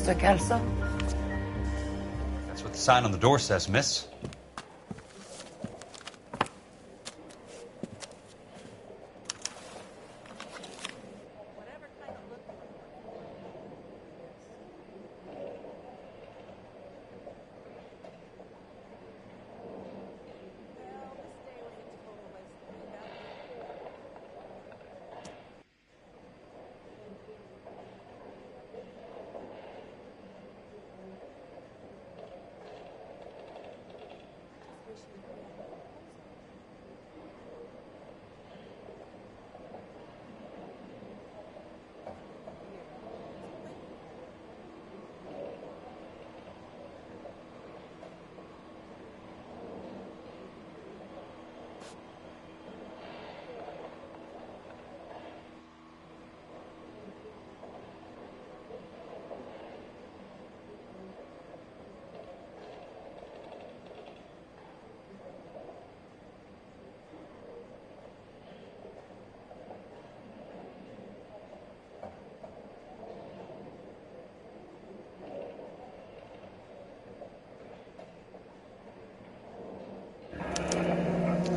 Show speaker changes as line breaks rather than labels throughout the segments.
Mr. Kelso?
That's what the sign on the door says, miss.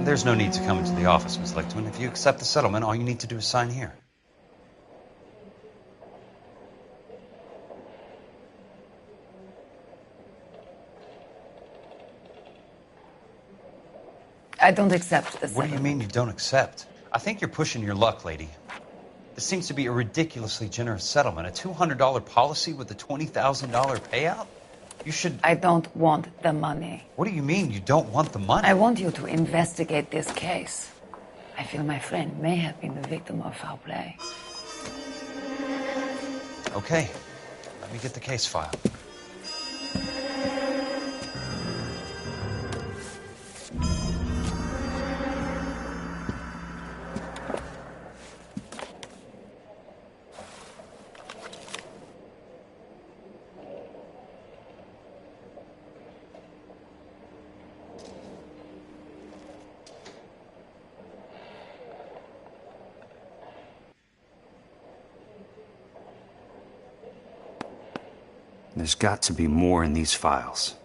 There's no need to come into the office, Miss Lichtman. If you accept the settlement, all you need to do is sign here.
I don't accept this.
What do you mean you don't accept? I think you're pushing your luck, lady. This seems to be a ridiculously generous settlement. A $200 policy with a $20,000 payout? You should...
I don't want the money.
What do you mean you don't want the money?
I want you to investigate this case. I feel my friend may have been the victim of foul play.
Okay. Let me get the case file.
There's got to be more in these files.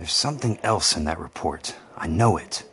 There's something else in that report. I know it.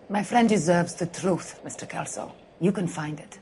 My friend deserves the truth, Mr. Kelso. You can find it.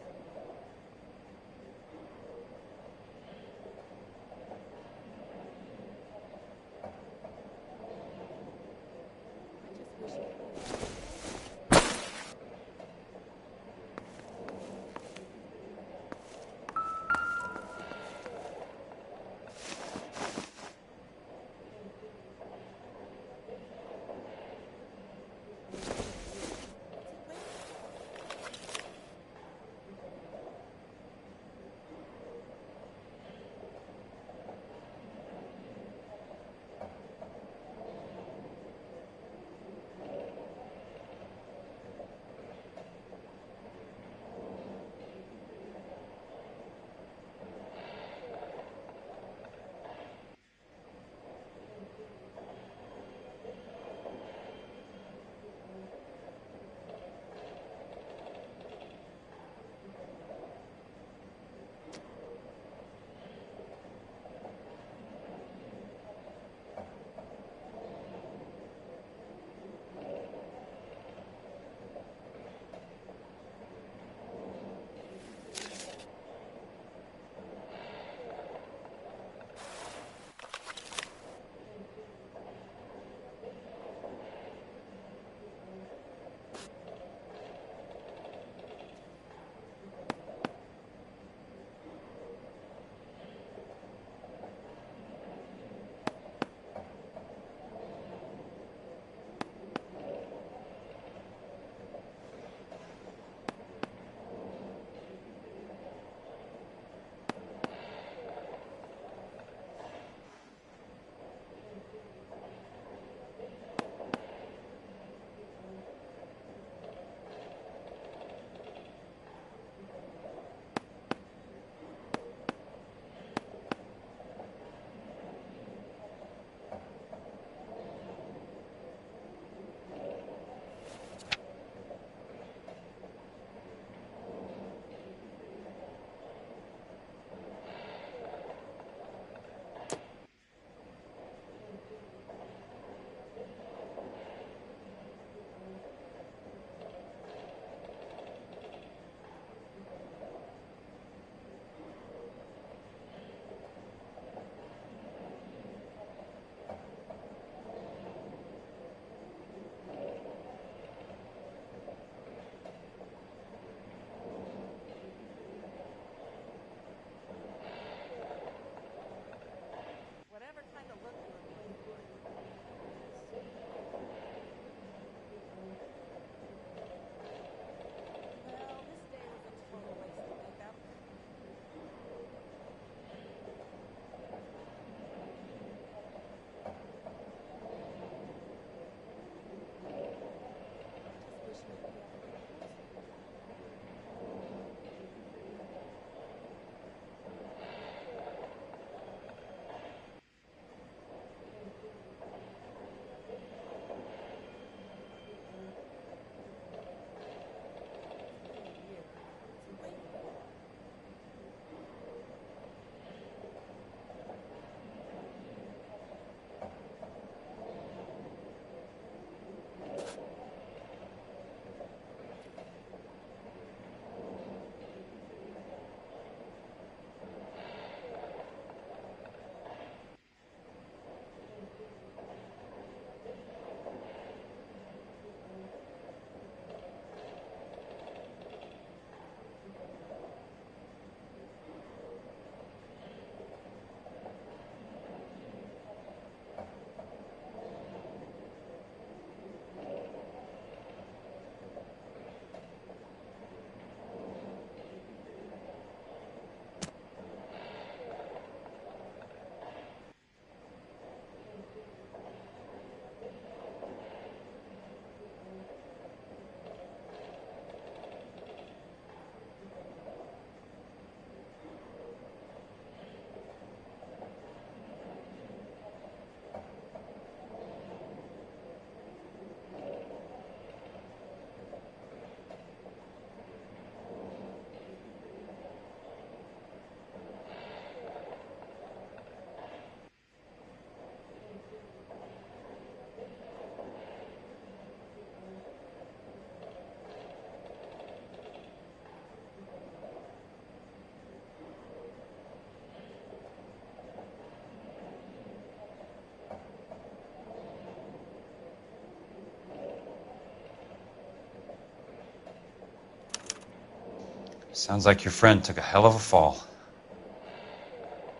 Sounds like your friend took a hell of a fall.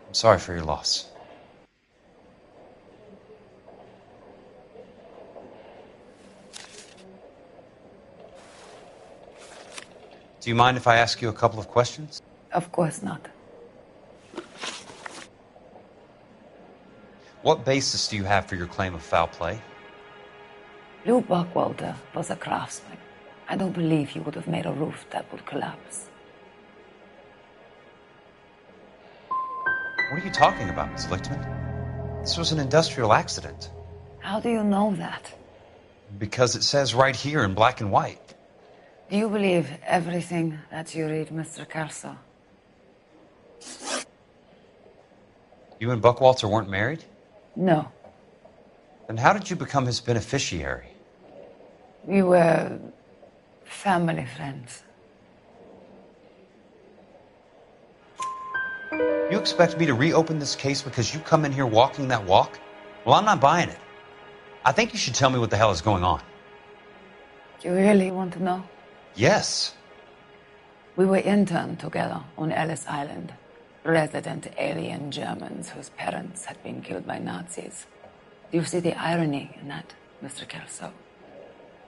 I'm sorry for your loss. Do you mind if I ask you a couple of questions?
Of course not.
What basis do you have for your claim of foul play?
Lou Buckwalter was a craftsman. I don't believe he would have made a roof that would collapse.
What are you talking about, Ms. Lichtman? This was an industrial accident.
How do you know that?
Because it says right here in black and white.
Do you believe everything that you read, Mr. Kelso?
You and Buckwalter weren't married?
No.
Then how did you become his beneficiary?
We were family friends.
You expect me to reopen this case because you come in here walking that walk? Well, I'm not buying it. I think you should tell me what the hell is going on.
You really want to know?
Yes.
We were interned together on Ellis Island, resident alien Germans whose parents had been killed by Nazis. Do you see the irony in that, Mr. Kelso?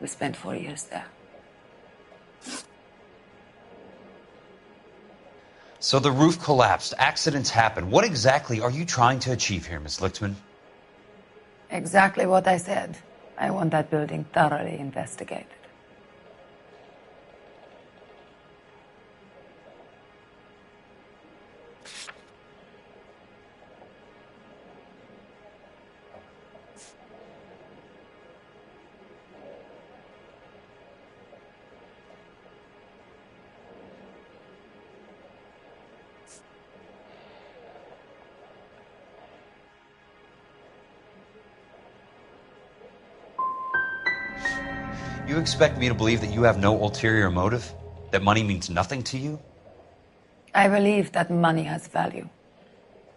We spent 4 years there.
So the roof collapsed, accidents happen. What exactly are you trying to achieve here, Ms. Lichtman?
Exactly what I said. I want that building thoroughly investigated.
You expect me to believe that you have no ulterior motive? That money means nothing to you?
I believe that money has value.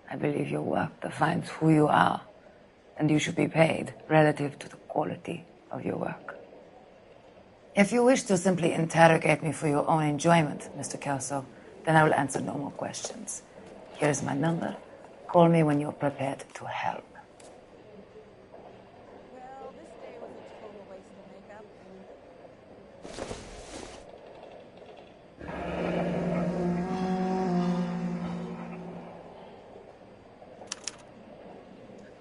I believe your work defines who you are, and you should be paid relative to the quality of your work. If you wish to simply interrogate me for your own enjoyment, Mr. Kelso, then I will answer no more questions. Here is my number. Call me when you're prepared to help.
Well, this day was a total waste of makeup.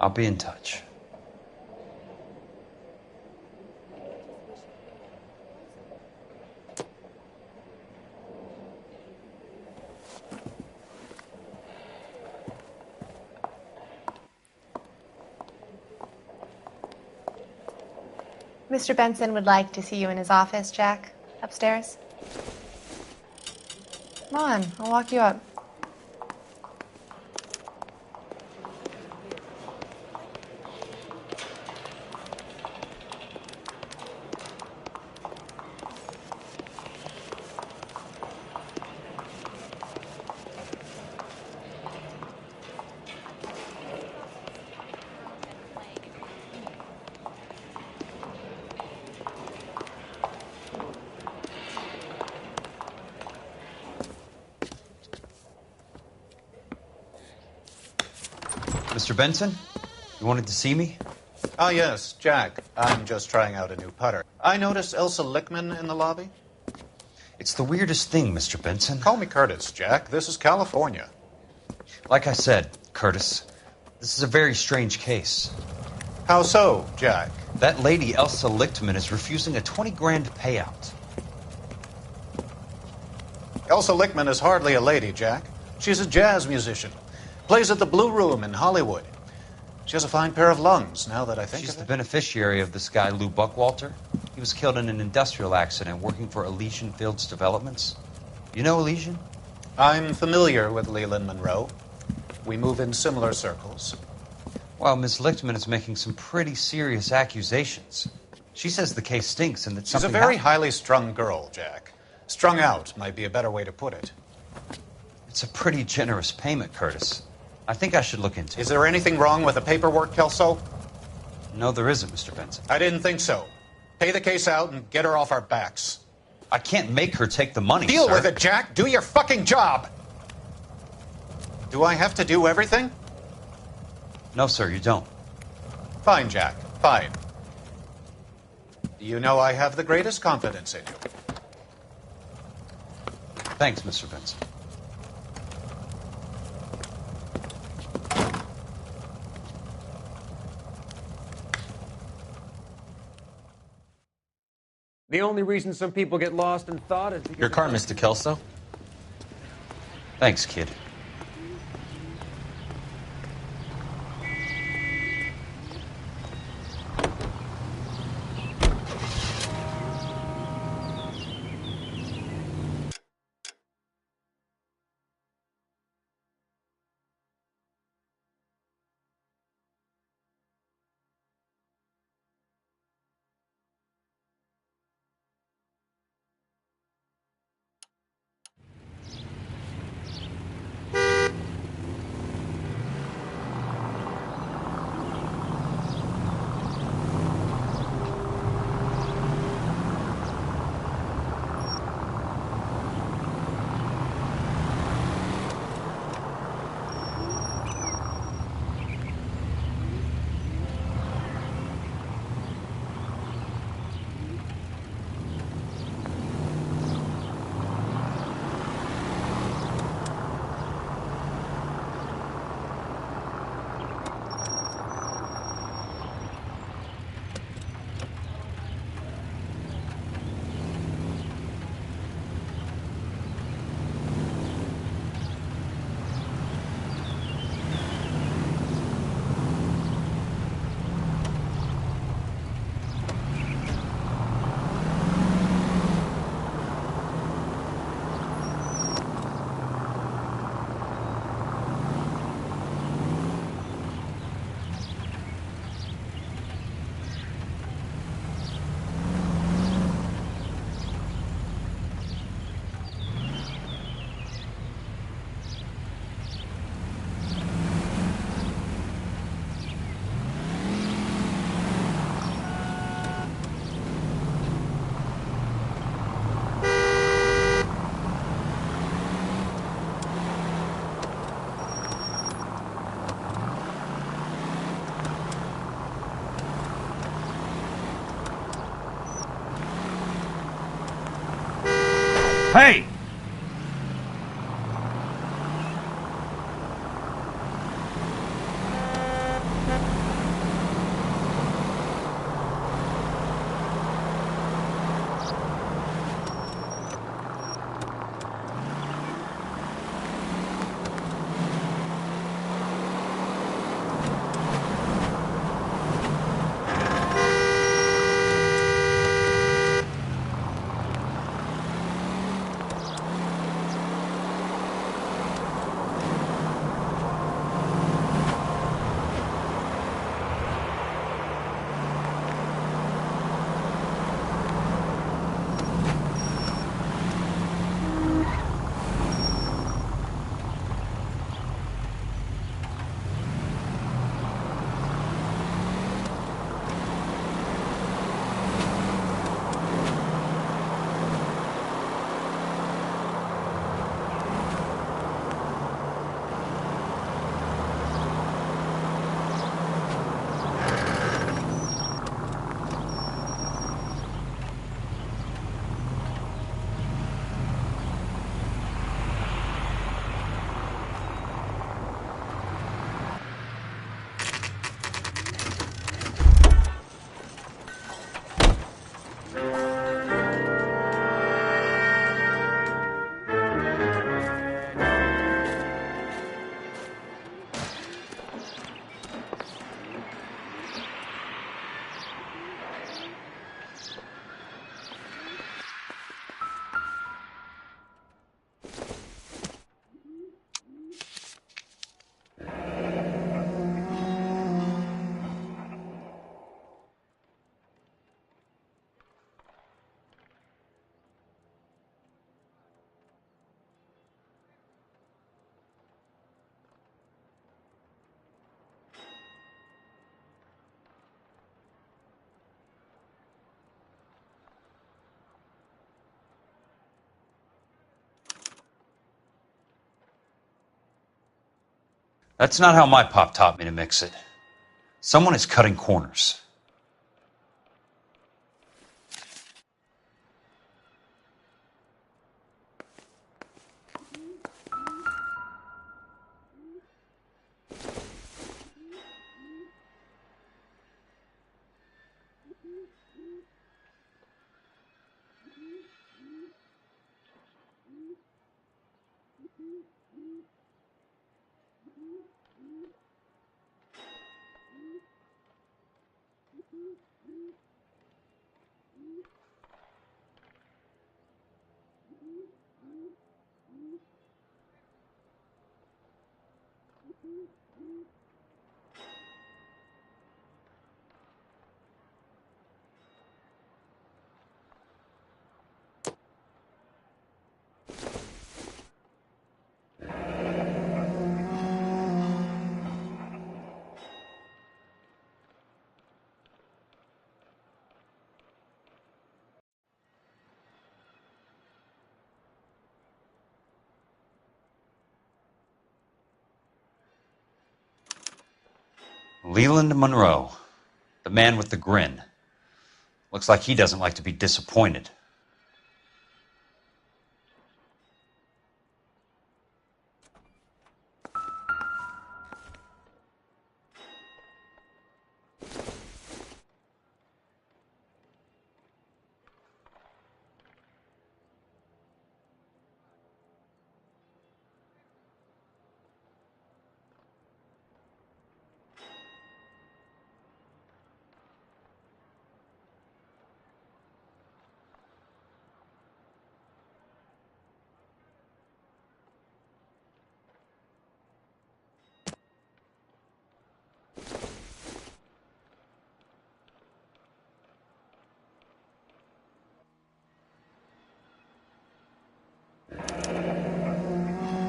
I'll be in touch.
Mr. Benson would like to see you in his office, Jack. Upstairs. Come on, I'll walk you up.
Mr. Benson, you wanted to see me?
Ah, yes, Jack. I'm just trying out a new putter. I noticed Elsa Lichtman in the lobby.
It's the weirdest thing, Mr. Benson.
Call me Curtis, Jack. This is California.
Like I said, Curtis, this is a very strange case.
How so, Jack?
That lady, Elsa Lichtman, is refusing a 20 grand payout.
Elsa Lichtman is hardly a lady, Jack. She's a jazz musician. Plays at the Blue Room in Hollywood. She has a fine pair of lungs, now that I think
She's
of
the
it.
beneficiary of this guy, Lou Buckwalter. He was killed in an industrial accident working for Elysian Fields Developments. You know Elysian?
I'm familiar with Leland Monroe. We move in similar circles.
Well, Ms. Lichtman is making some pretty serious accusations. She says the case stinks and that
She's a
something
very
happened.
highly strung girl, Jack. Strung out might be a better way to put it.
It's a pretty generous payment, Curtis. I think I should look into it.
Is there anything wrong with the paperwork, Kelso?
No, there isn't, Mr. Benson.
I didn't think so. Pay the case out and get her off our backs.
I can't make her take the money,
Deal
sir.
with it, Jack. Do your fucking job. Do I have to do everything?
No, sir, you don't.
Fine, Jack. Fine. You know I have the greatest confidence in you.
Thanks, Mr. Benson.
The only reason some people get lost in thought is because...
Your car, Mr. Kelso.
Thanks, kid.
Hey!
That's not how my pop taught me to mix it. Someone is cutting corners. Leland Monroe, the man with the grin. Looks like he doesn't like to be disappointed.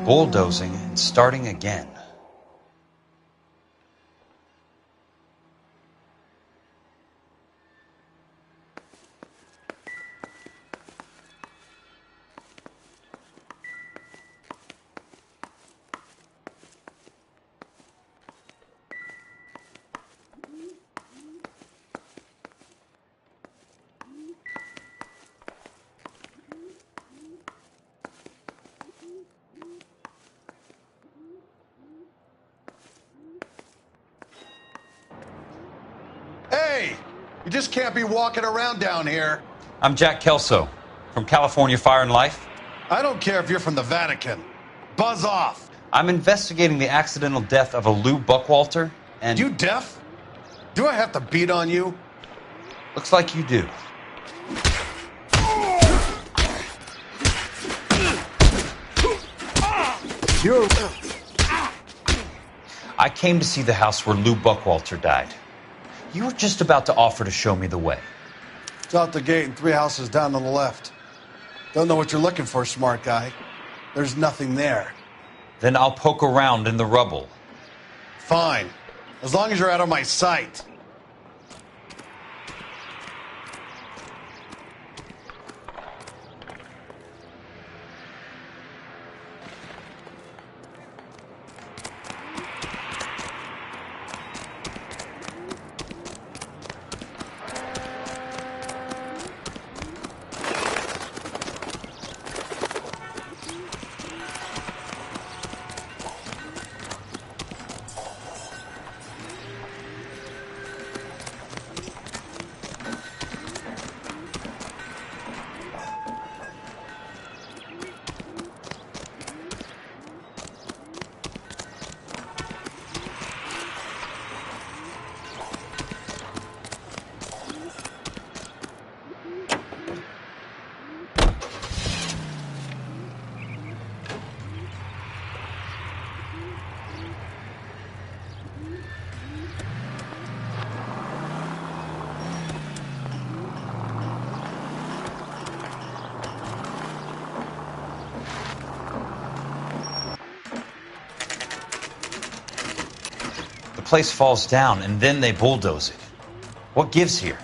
Bulldozing and starting again.
Hey, you just can't be walking around down here.
I'm Jack Kelso, from California Fire and Life.
I don't care if you're from the Vatican. Buzz off.
I'm investigating the accidental death of a Lou Buckwalter, and...
You deaf? Do I have to beat on you?
Looks like you do.
You're...
I came to see the house where Lou Buckwalter died. You were just about to offer to show me the way.
It's out the gate and 3 houses down on the left. Don't know what you're looking for, smart guy. There's nothing there.
Then I'll poke around in the rubble.
Fine. As long as you're out of my sight.
The place falls down, and then they bulldoze it. What gives here?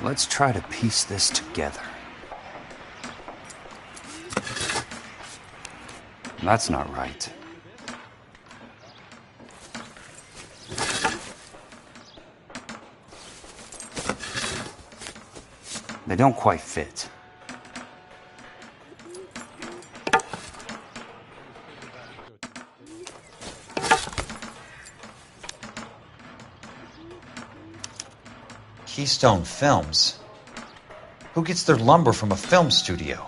Let's try to piece this together. That's not right. They don't quite fit.
Keystone Films? Who gets their lumber from a film studio?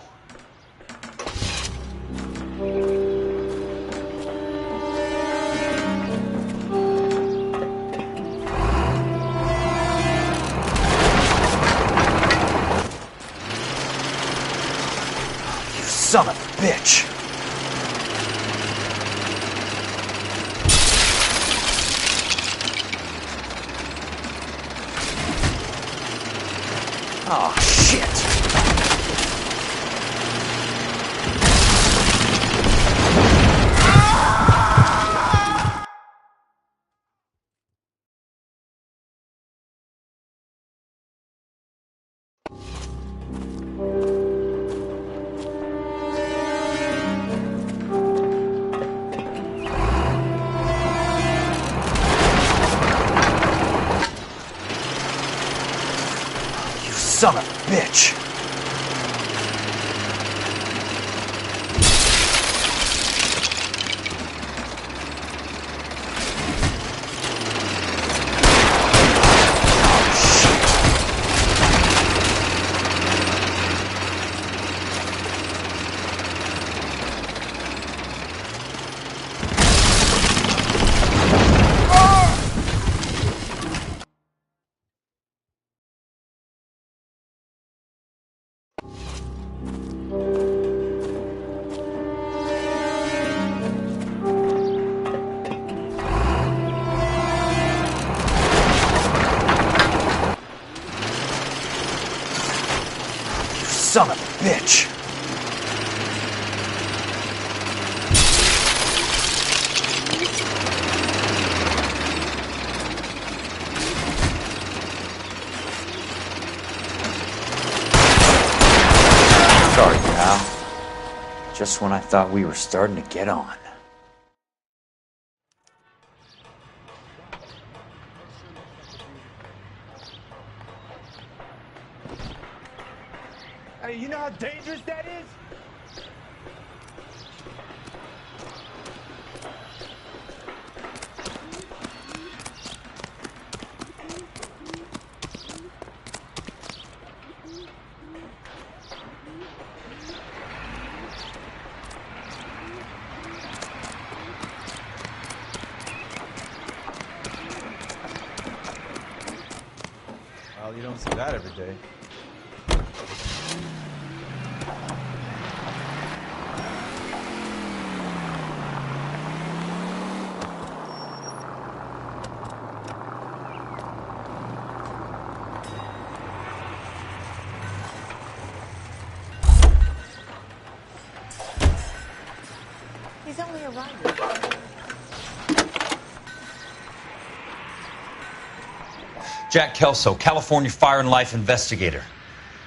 You son of a bitch! Oh, shit! Son of a bitch! Son of a bitch! Sorry, pal. Just when I thought we were starting to get on.
Hey, you know how dangerous that is? Well, you don't see that every day.
He's only arrived.
Jack Kelso, California Fire and Life Investigator.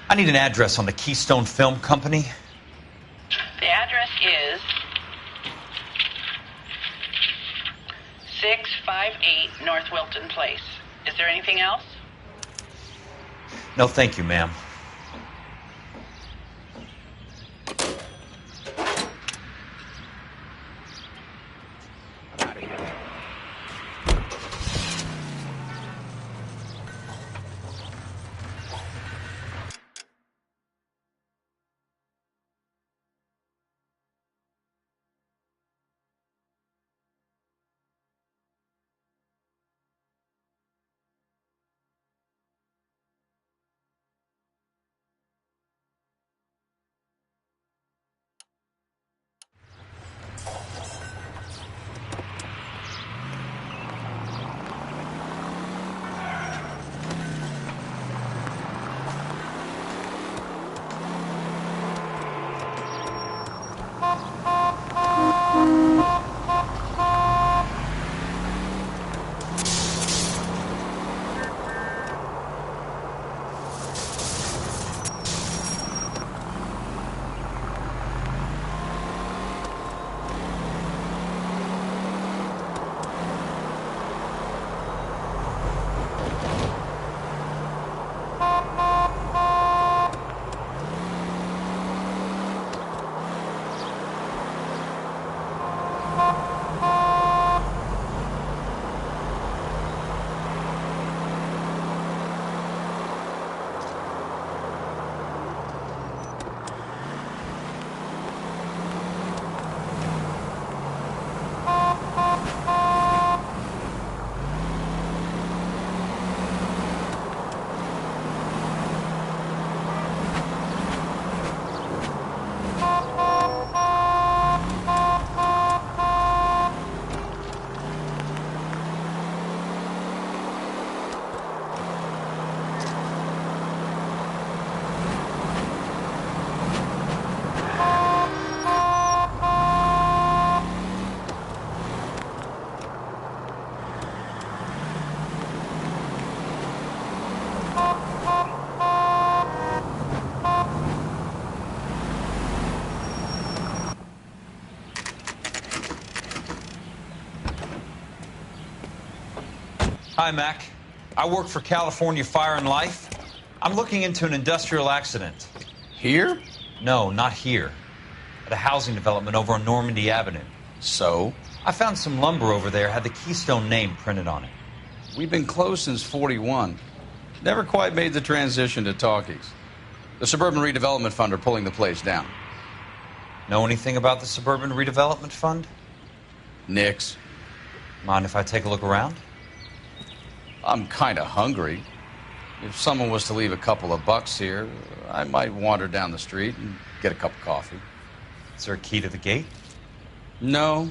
I need an address on the Keystone Film Company.
The address is 658 North Wilton Place. Is there anything else?
No, thank you, ma'am. Hi, Mac. I work for California Fire and Life. I'm looking into an industrial accident.
Here?
No, not here. At a housing development over on Normandy Avenue.
So?
I found some lumber over there, had the Keystone name printed on it.
We've been closed since 41. Never quite made the transition to talkies. The Suburban Redevelopment Fund are pulling the place down.
Know anything about the Suburban Redevelopment Fund?
Nix.
Mind if I take a look around?
I'm kind of hungry. If someone was to leave a couple of bucks here, I might wander down the street and get a cup of coffee.
Is there a key to the gate?
No.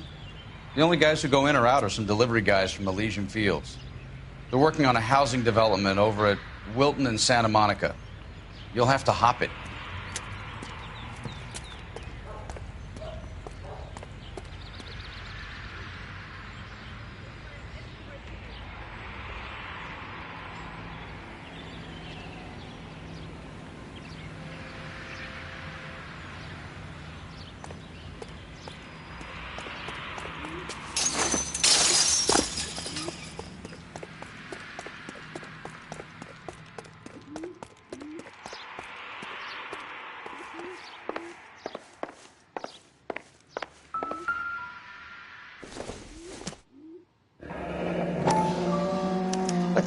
The only guys who go in or out are some delivery guys from Elysian Fields. They're working on a housing development over at Wilton and Santa Monica. You'll have to hop it.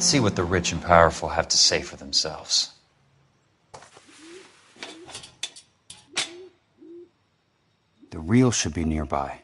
Let's see what the rich and powerful have to say for themselves.
The real should be nearby.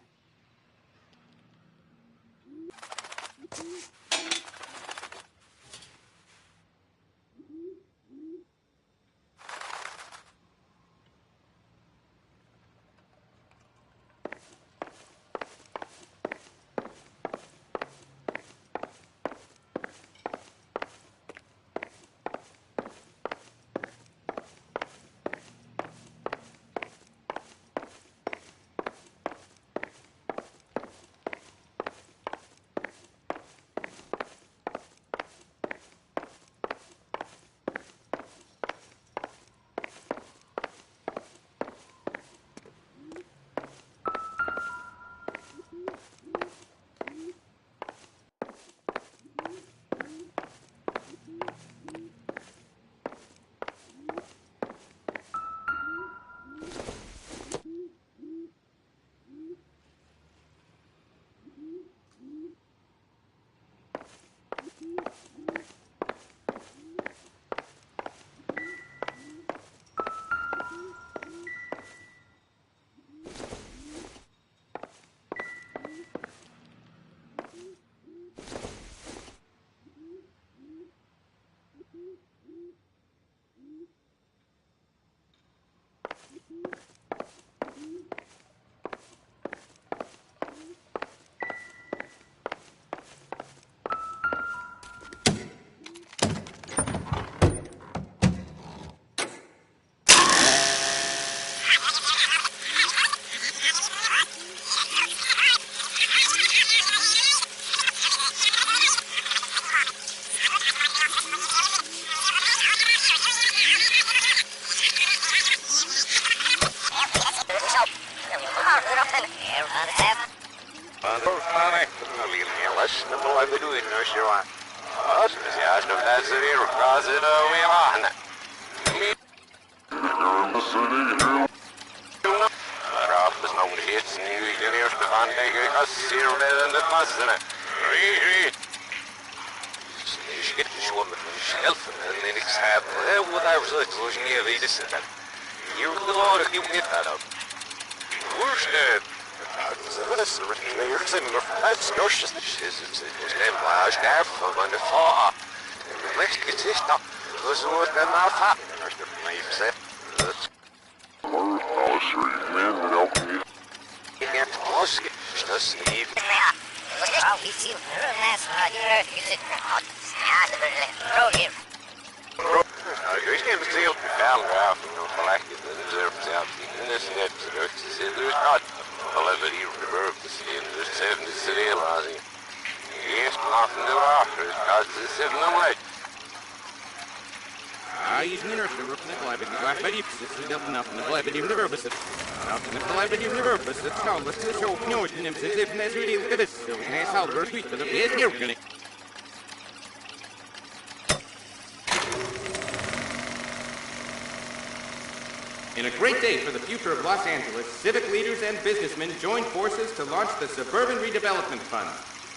In a great day for the future of Los Angeles, civic leaders and businessmen joined forces to launch the Suburban Redevelopment Fund.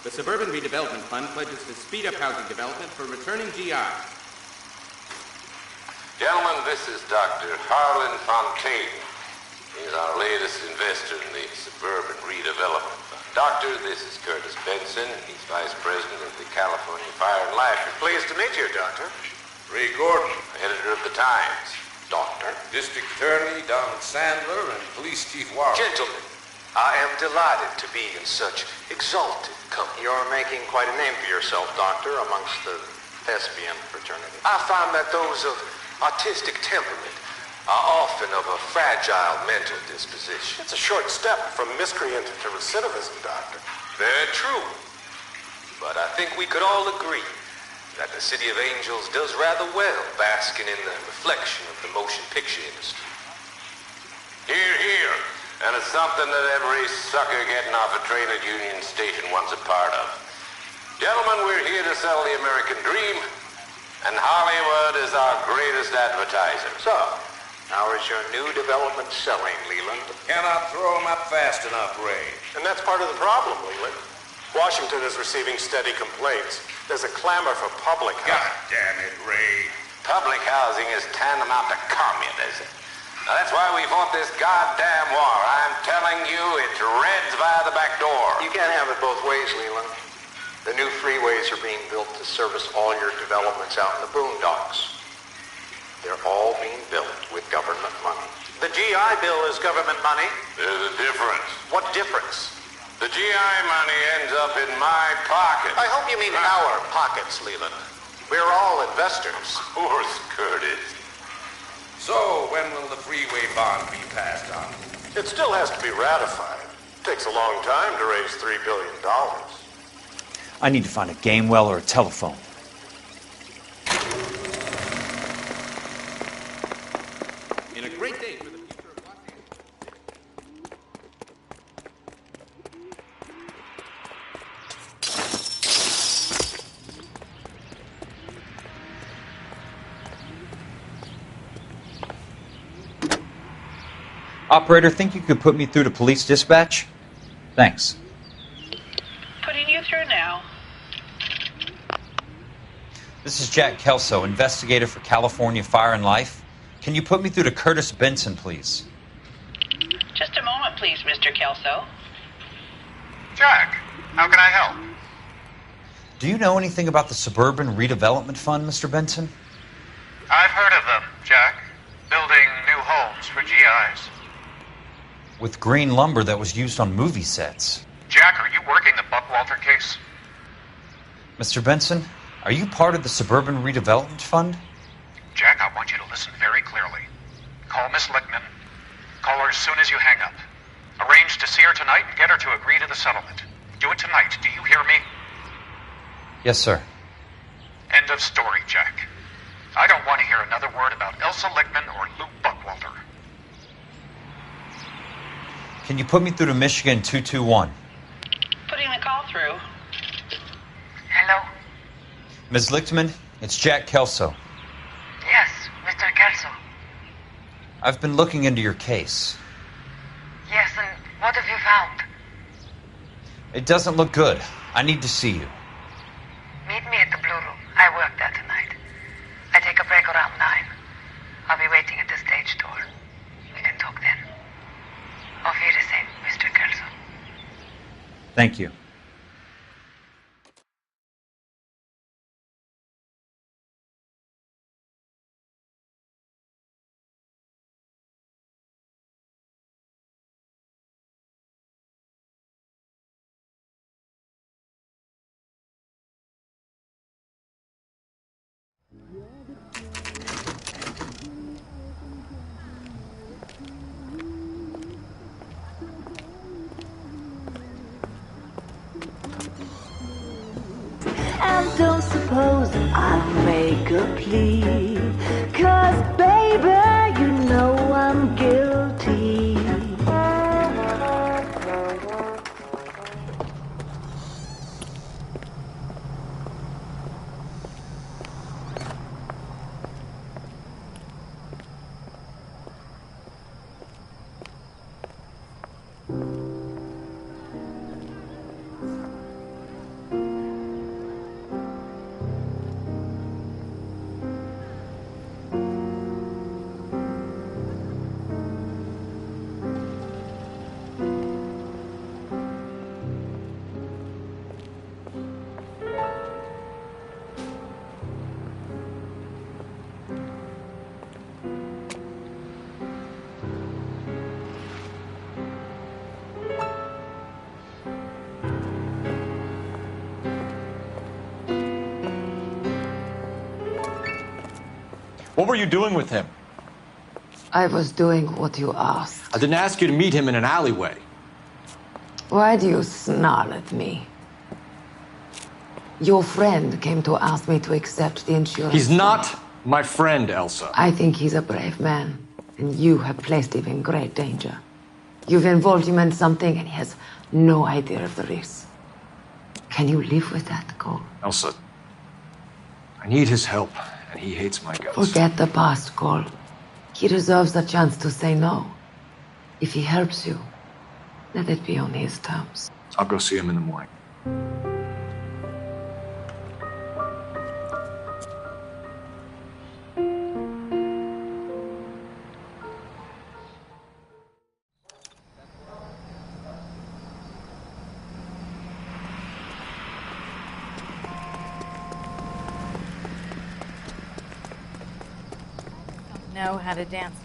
The Suburban Redevelopment Fund pledges to speed up housing development for returning GIs.
Gentlemen, this is Dr. Harlan Fontaine. He's our latest investor in the Suburban Redevelopment Fund. Doctor, this is Curtis Benson. He's Vice President of the California Fire and Life.
Pleased to meet you, Doctor.
Ray Gordon, editor of the Times.
Doctor.
District Attorney Donald Sandler and Police Chief Warren.
Gentlemen, I am delighted to be in such exalted company.
You're making quite a name for yourself, Doctor, amongst the thespian fraternity.
I find that those of artistic temperament are often of a fragile mental disposition.
It's a short step from miscreant to recidivism, Doctor.
Very true. But I think we could all agree that the City of Angels does rather well basking in the reflection of the motion picture industry.
Hear, hear. And it's something that every sucker getting off a train at Union Station wants a part of. Gentlemen, we're here to sell the American dream, and Hollywood is our greatest advertiser.
So, how is your new development selling, Leland?
Cannot throw them up fast enough, Ray.
And that's part of the problem, Leland. Washington is receiving steady complaints. There's a clamor for public housing.
God damn it, Ray. Public housing is tantamount to communism. Now, that's why we fought this goddamn war. I'm telling you, it's Reds via the back door.
You can't have it both ways, Leland. The new freeways are being built to service all your developments out in the boondocks. They're all being built with government money.
The GI Bill is government money.
There's a difference.
What difference?
The GI money ends up in my pocket.
I hope you mean our pockets, Leland. We're all investors.
Of course, Curtis. So, when will the freeway bond be passed on?
It still has to be ratified. It takes a long time to raise $3 billion.
I need to find a game well or a telephone.
In a great day for the future of Los Angeles.
Operator, think you could put me through to police dispatch? Thanks.
Putting you through now.
This is Jack Kelso, investigator for California Fire and Life. Can you put me through to Curtis Benson, please?
Just a moment, please, Mr. Kelso.
Jack, how can I help?
Do you know anything about the Suburban Redevelopment Fund, Mr. Benson?
I've heard of them, Jack. Building new homes for GIs.
With green lumber that was used on movie sets.
Jack, are you working the Buckwalter case?
Mr. Benson, are you part of the Suburban Redevelopment Fund?
Jack, I want you to listen very clearly. Call Miss Lickman. Call her as soon as you hang up. Arrange to see her tonight and get her to agree to the settlement. Do it tonight. Do you hear me?
Yes, sir.
End of story, Jack. I don't want to hear another word about Elsa Lickman or Lou Buckwalter.
Can you put me through to Michigan 221?
Putting the call through.
Hello?
Ms. Lichtman, it's Jack Kelso.
Yes, Mr. Kelso.
I've been looking into your case.
Yes, and what have you found?
It doesn't look good. I need to see you.
Meet me at the Blue Room. I work there tonight. I take a break around 9. I'll be waiting at the stage door. We can talk then. Auf Wiedersehen, Mr. Kelso.
Thank you.
And don't suppose I'll make a plea, 'cause baby, you know I'm guilty.
What were you doing with him?
I was doing what you asked.
I didn't ask you to meet him in an alleyway.
Why do you snarl at me? Your friend came to ask me to accept the insurance.
He's not my friend, Elsa.
I think he's a brave man, and you have placed him in great danger. You've involved him in something, and he has no idea of the risk. Can you live with that, Cole?
Elsa, I need his help, and he hates my guts.
Forget the past, Cole. He deserves a chance to say no. If he helps you, let it be on his terms.
I'll go see him in the morning.
Know how to dance.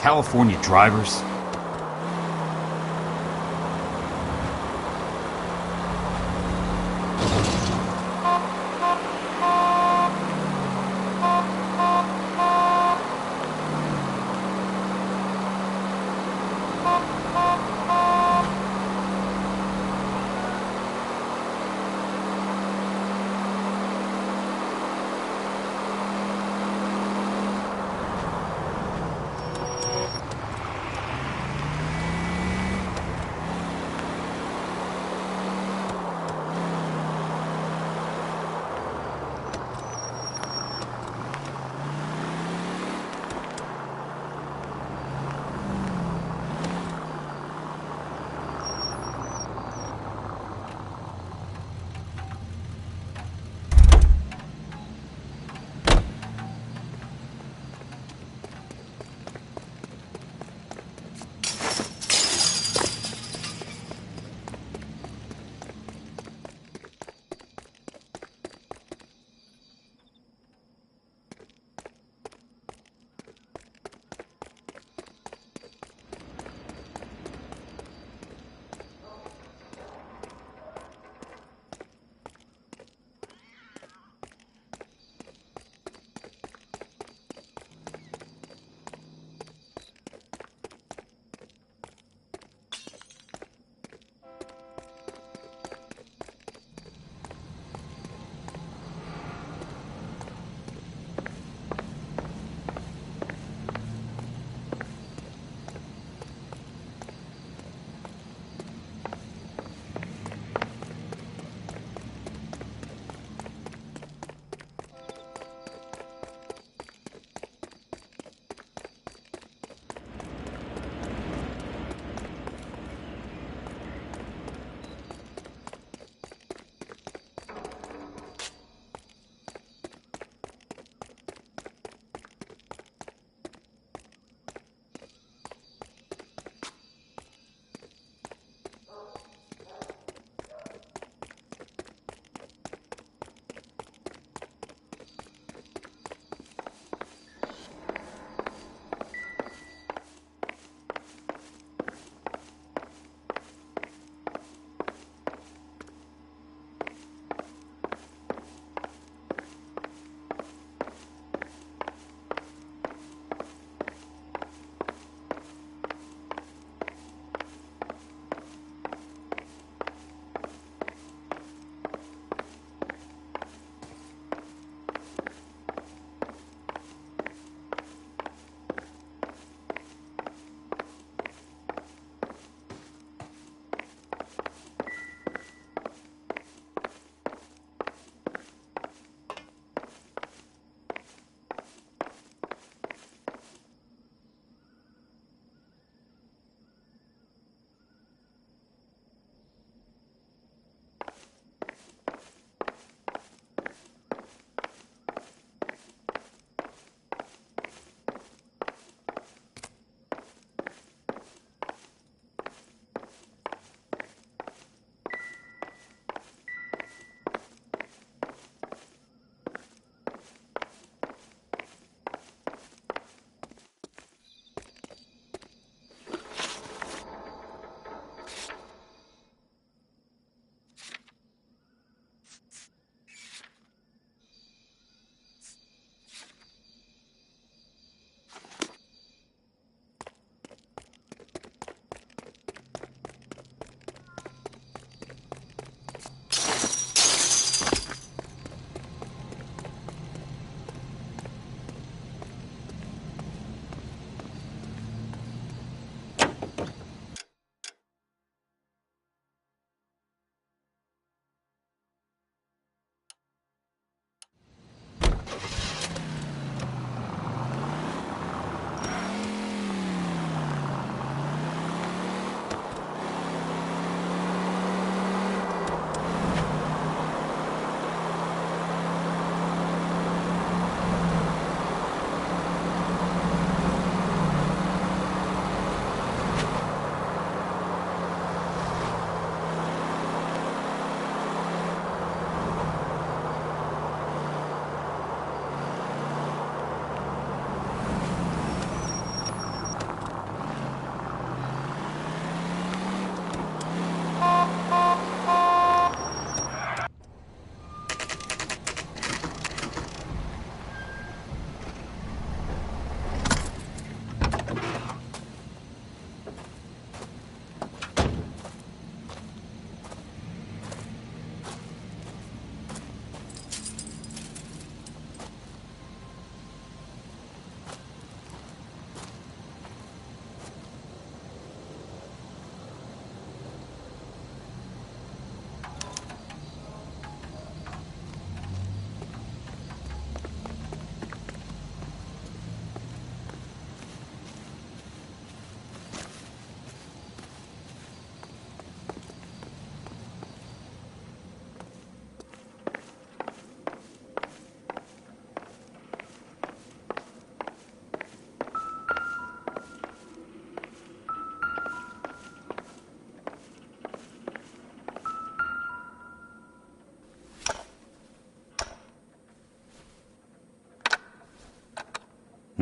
California drivers.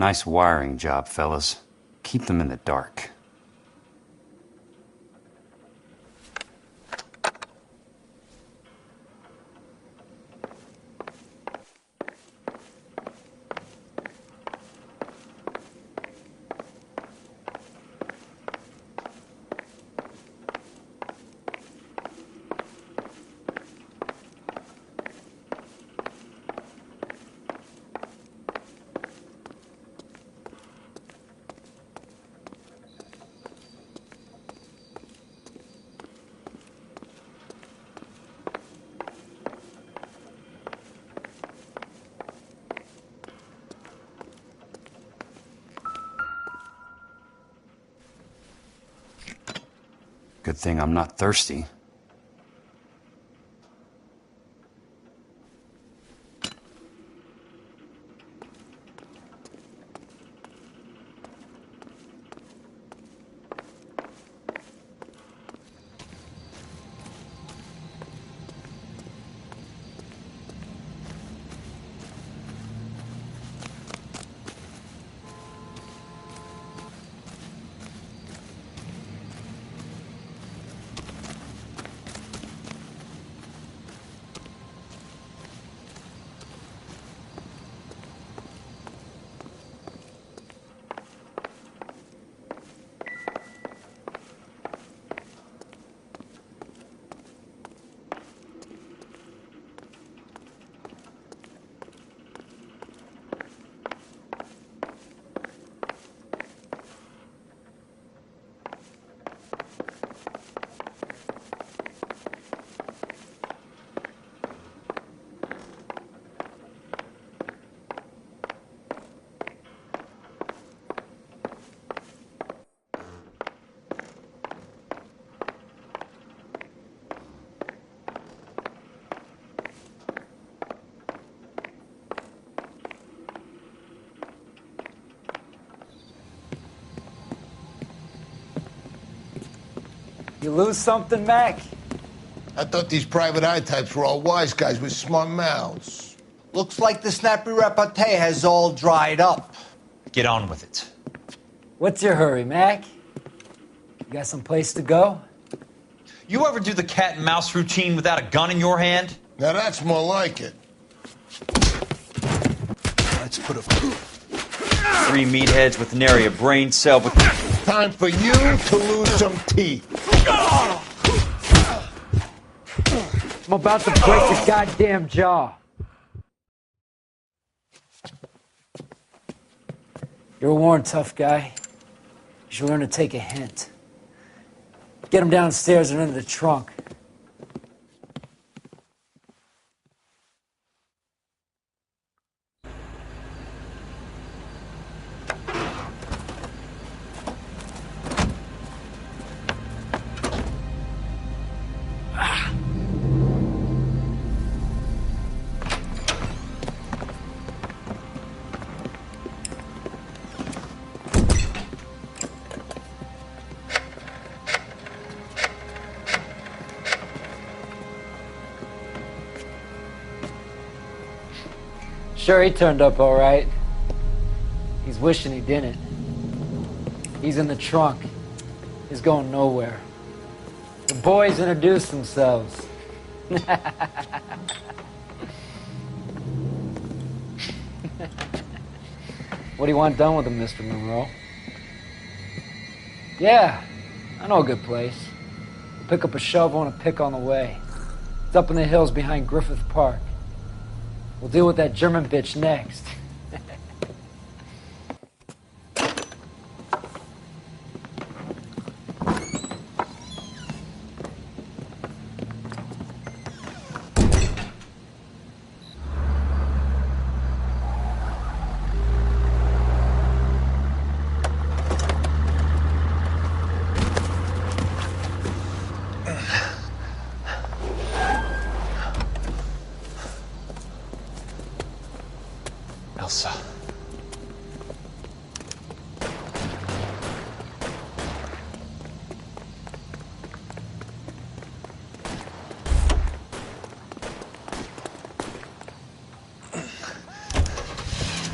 Nice wiring job, fellas. Keep them in the dark. Good thing I'm not thirsty.
You lose something, Mac?
I thought these private eye types were all wise guys with smart mouths.
Looks like the snappy repartee has all dried up.
Get on with it.
What's your hurry, Mac? You got some place to go?
You ever do the cat and mouse routine without a gun in your hand?
Now that's more like it.
Let's put a...
3 meatheads with nary a brain cell, but...
Time for you to lose some teeth.
I'm about to break your goddamn jaw. You're a worn tough guy. You should learn to take a hint. Get him downstairs and into the trunk. Sure, he turned up all right. He's wishing he didn't. He's in the trunk. He's going nowhere. The boys introduced themselves. What do you want done with him, Mr. Monroe? Yeah, I know a good place. We'll pick up a shovel and a pick on the way. It's up in the hills behind Griffith Park. We'll deal with that German bitch next.
Elsa.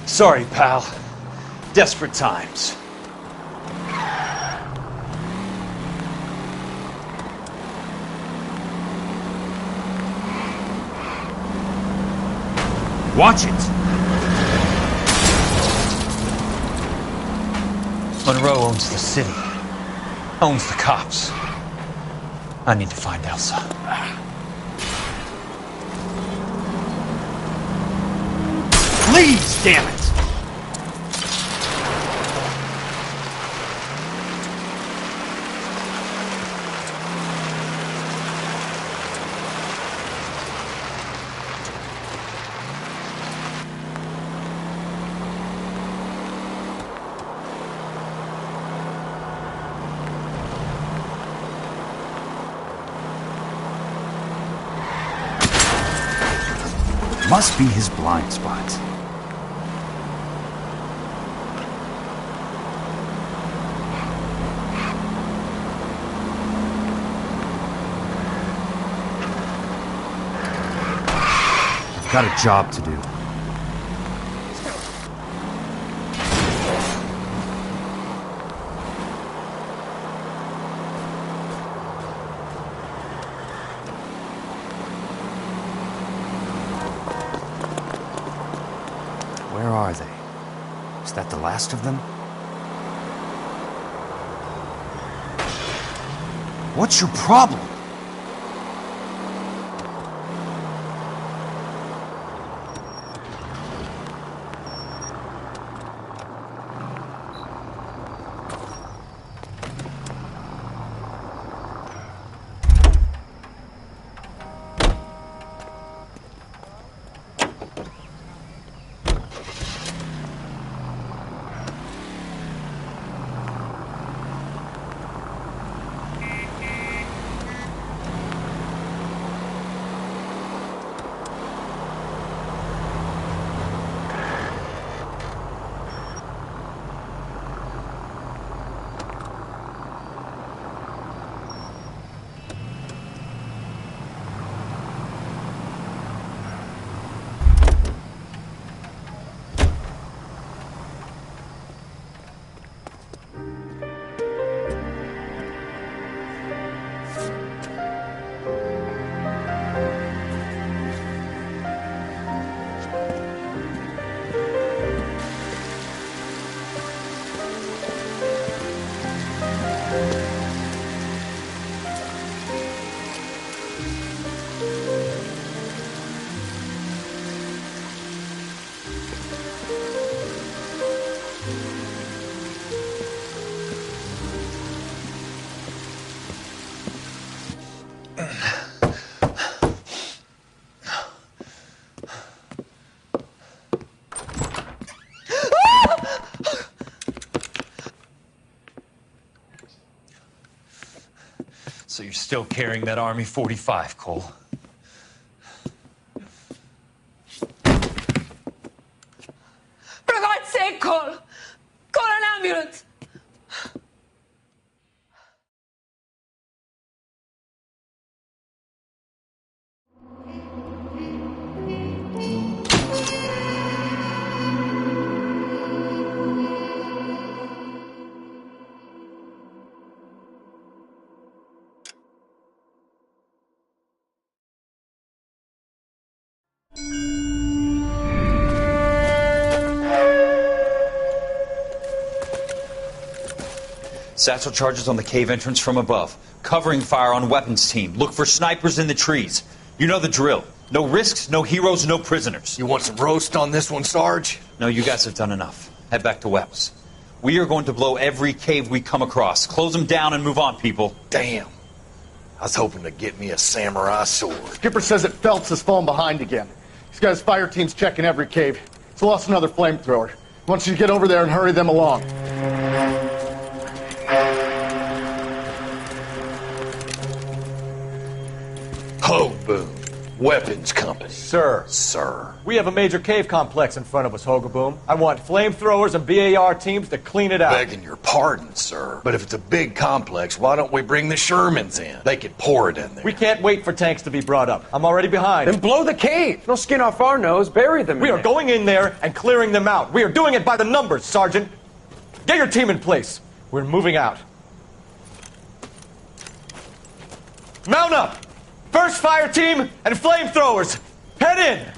Sorry, pal. desperate times. Watch it!
Monroe owns the city. Owns the cops. I need to find Elsa.
Please, damn it!
Must be his blind spot. I've got a job to do. Where are they? Is that the last of them? What's your problem?
So you're still carrying that Army 45, Cole?
For God's sake, Cole! Call an ambulance!
Satchel charges on the cave entrance from above. Covering fire on weapons team. Look for snipers in the trees. You know the drill. No risks, no heroes, no prisoners.
You want some roast on this one, Sarge?
No, you guys have done enough. Head back to Weps. We are going to blow every cave we come across. Close them down and move on, people.
Damn. I was hoping to get me a samurai sword.
Skipper says that Phelps has fallen behind again. He's got his fire teams checking every cave. He's lost another flamethrower. He wants you to get over there and hurry them along.
Hoboom. Weapons Company.
Sir. We have a major cave complex in front of us, Hogaboom. I want flamethrowers and BAR teams to clean it out.
Begging your pardon, sir. But if it's a big complex, why don't we bring the Shermans in? They could pour it in there.
We can't wait for tanks to be brought up. I'm already behind.
Then blow the cave. No skin off our nose. Bury them
We are going in there and clearing them out. We are doing it by the numbers, Sergeant. Get your team in place. We're moving out. Mount up! First fire team and flamethrowers! Head in!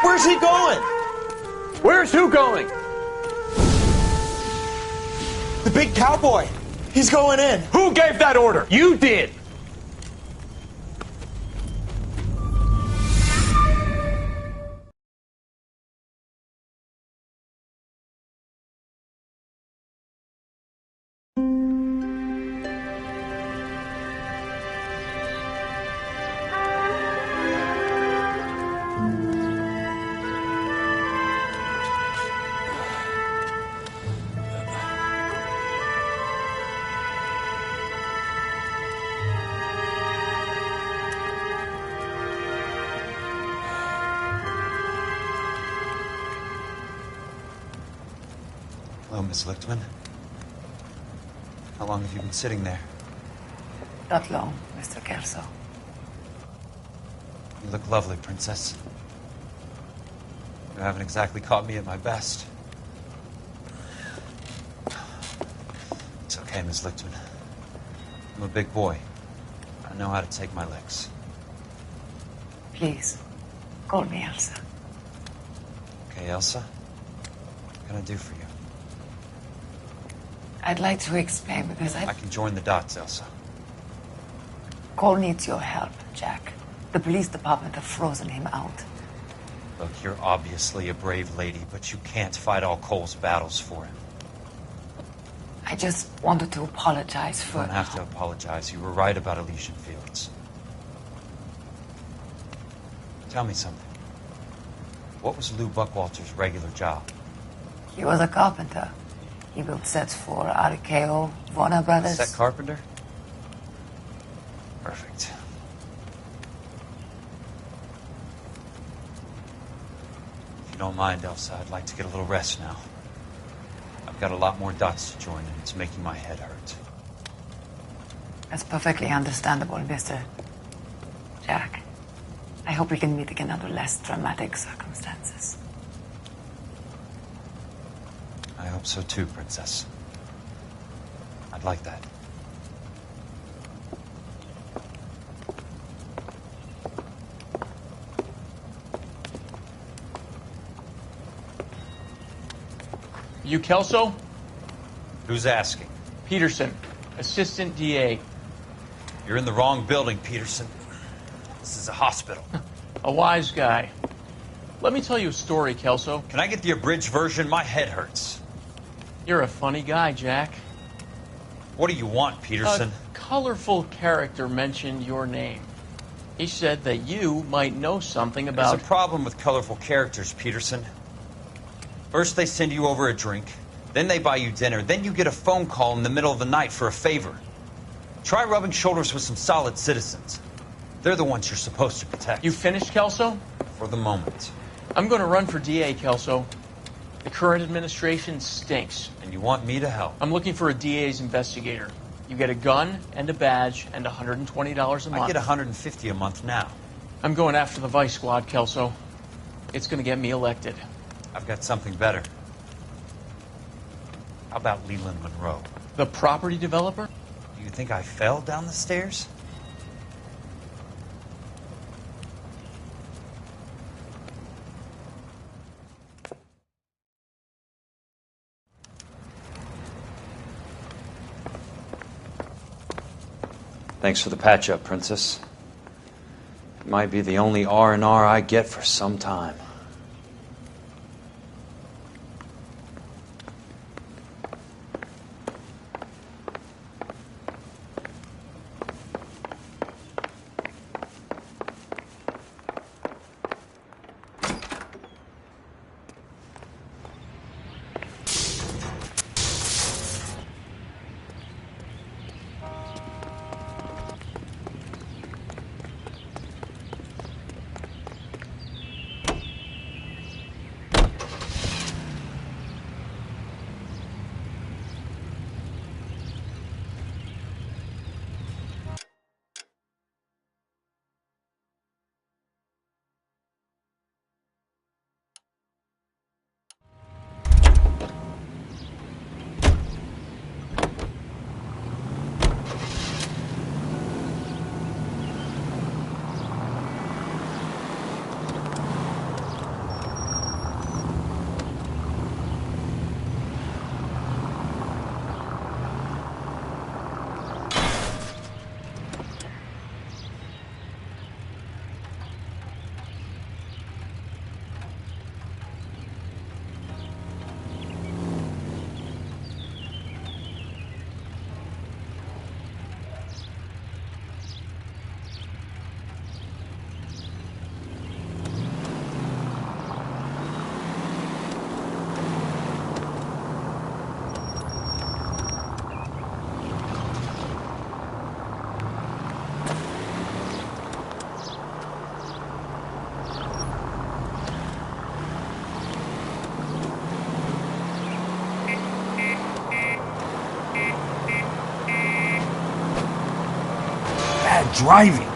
Where's he going?
Where's who going?
The big cowboy. He's going in.
Who gave that order? You did.
Hello, Miss Lichtman. How long have you been sitting there?
Not long, Mr. Kelso.
You look lovely, Princess. You haven't exactly caught me at my best. It's okay, Miss Lichtman. I'm a big boy. I know how to take my licks.
Please, call me Elsa.
Okay, Elsa? What can I do for you?
I'd like to explain because
I can join the dots, Elsa.
Cole needs your help, Jack. The police department have frozen him out.
Look, you're obviously a brave lady, but you can't fight all Cole's battles for him.
I just wanted to apologize for...
You don't have to apologize. You were right about Elysian Fields. Tell me something. What was Lou Buckwalter's regular job?
He was a carpenter. He built sets for RKO, Warner Brothers.
Set carpenter? Perfect. If you don't mind, Elsa, I'd like to get a little rest now. I've got a lot more dots to join, and it's making my head hurt.
That's perfectly understandable, Mr. Jack. I hope we can meet again under less dramatic circumstances.
I hope so too, Princess. I'd like that.
You Kelso?
Who's asking?
Peterson, assistant DA.
You're in the wrong building, Peterson. This is a hospital.
A wise guy. Let me tell you a story, Kelso.
Can I get the abridged version? My head hurts.
You're a funny guy, Jack.
What do you want, Peterson?
A colorful character mentioned your name. He said that you might know something about...
There's a problem with colorful characters, Peterson. First they send you over a drink, then they buy you dinner, then you get a phone call in the middle of the night for a favor. Try rubbing shoulders with some solid citizens. They're the ones you're supposed to protect.
You finished, Kelso?
For the moment.
I'm going to run for DA, Kelso. The current administration stinks.
And you want me to help?
I'm looking for a DA's investigator. You get a gun and a badge and $120 a month.
I get $150 a month now.
I'm going after the Vice Squad, Kelso. It's going to get me elected.
I've got something better. How about Leland Monroe?
The property developer?
Do you think I fell down the stairs? Thanks for the patch-up, Princess. It might be the only R&R I get for some time.
driving.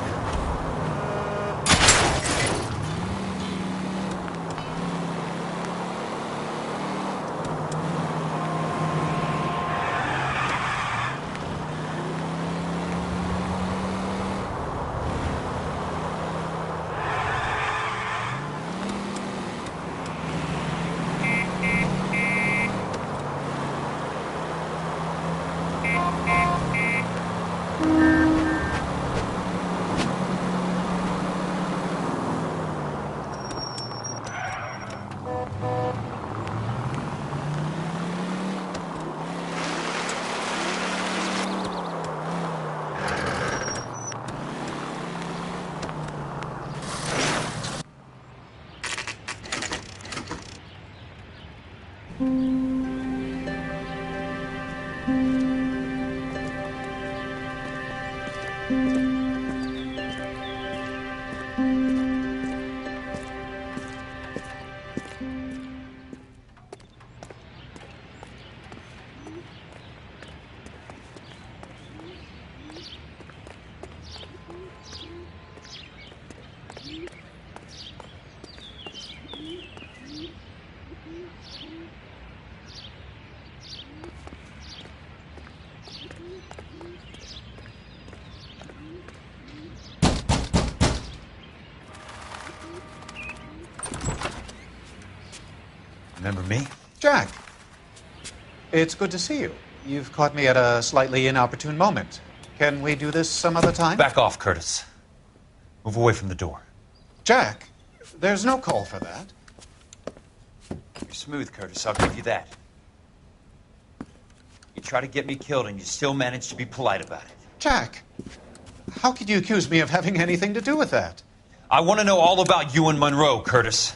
Remember me?
Jack. It's good to see you. You've caught me at a slightly inopportune moment. Can we do this some other time?
Back off, Curtis. Move away from the door.
Jack, there's no call for that.
You're smooth, Curtis. I'll give you that. You try to get me killed and you still manage to be polite about it.
Jack, how could you accuse me of having anything to do with that?
I want to know all about you and Monroe, Curtis.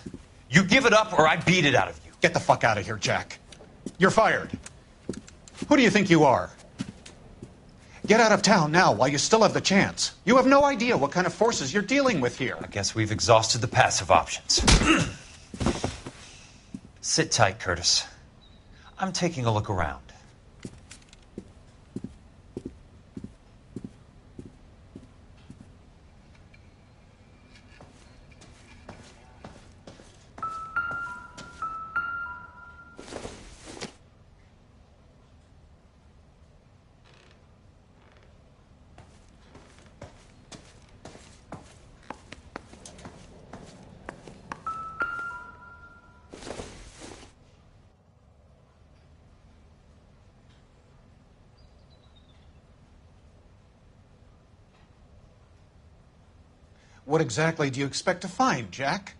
You give it up or I beat it out of you.
Get the fuck out of here, Jack. You're fired. Who do you think you are? Get out of town now while you still have the chance. You have no idea what kind of forces you're dealing with here.
I guess we've exhausted the passive options. Sit tight, Curtis. I'm taking a look around.
What exactly do you expect to find, Jack?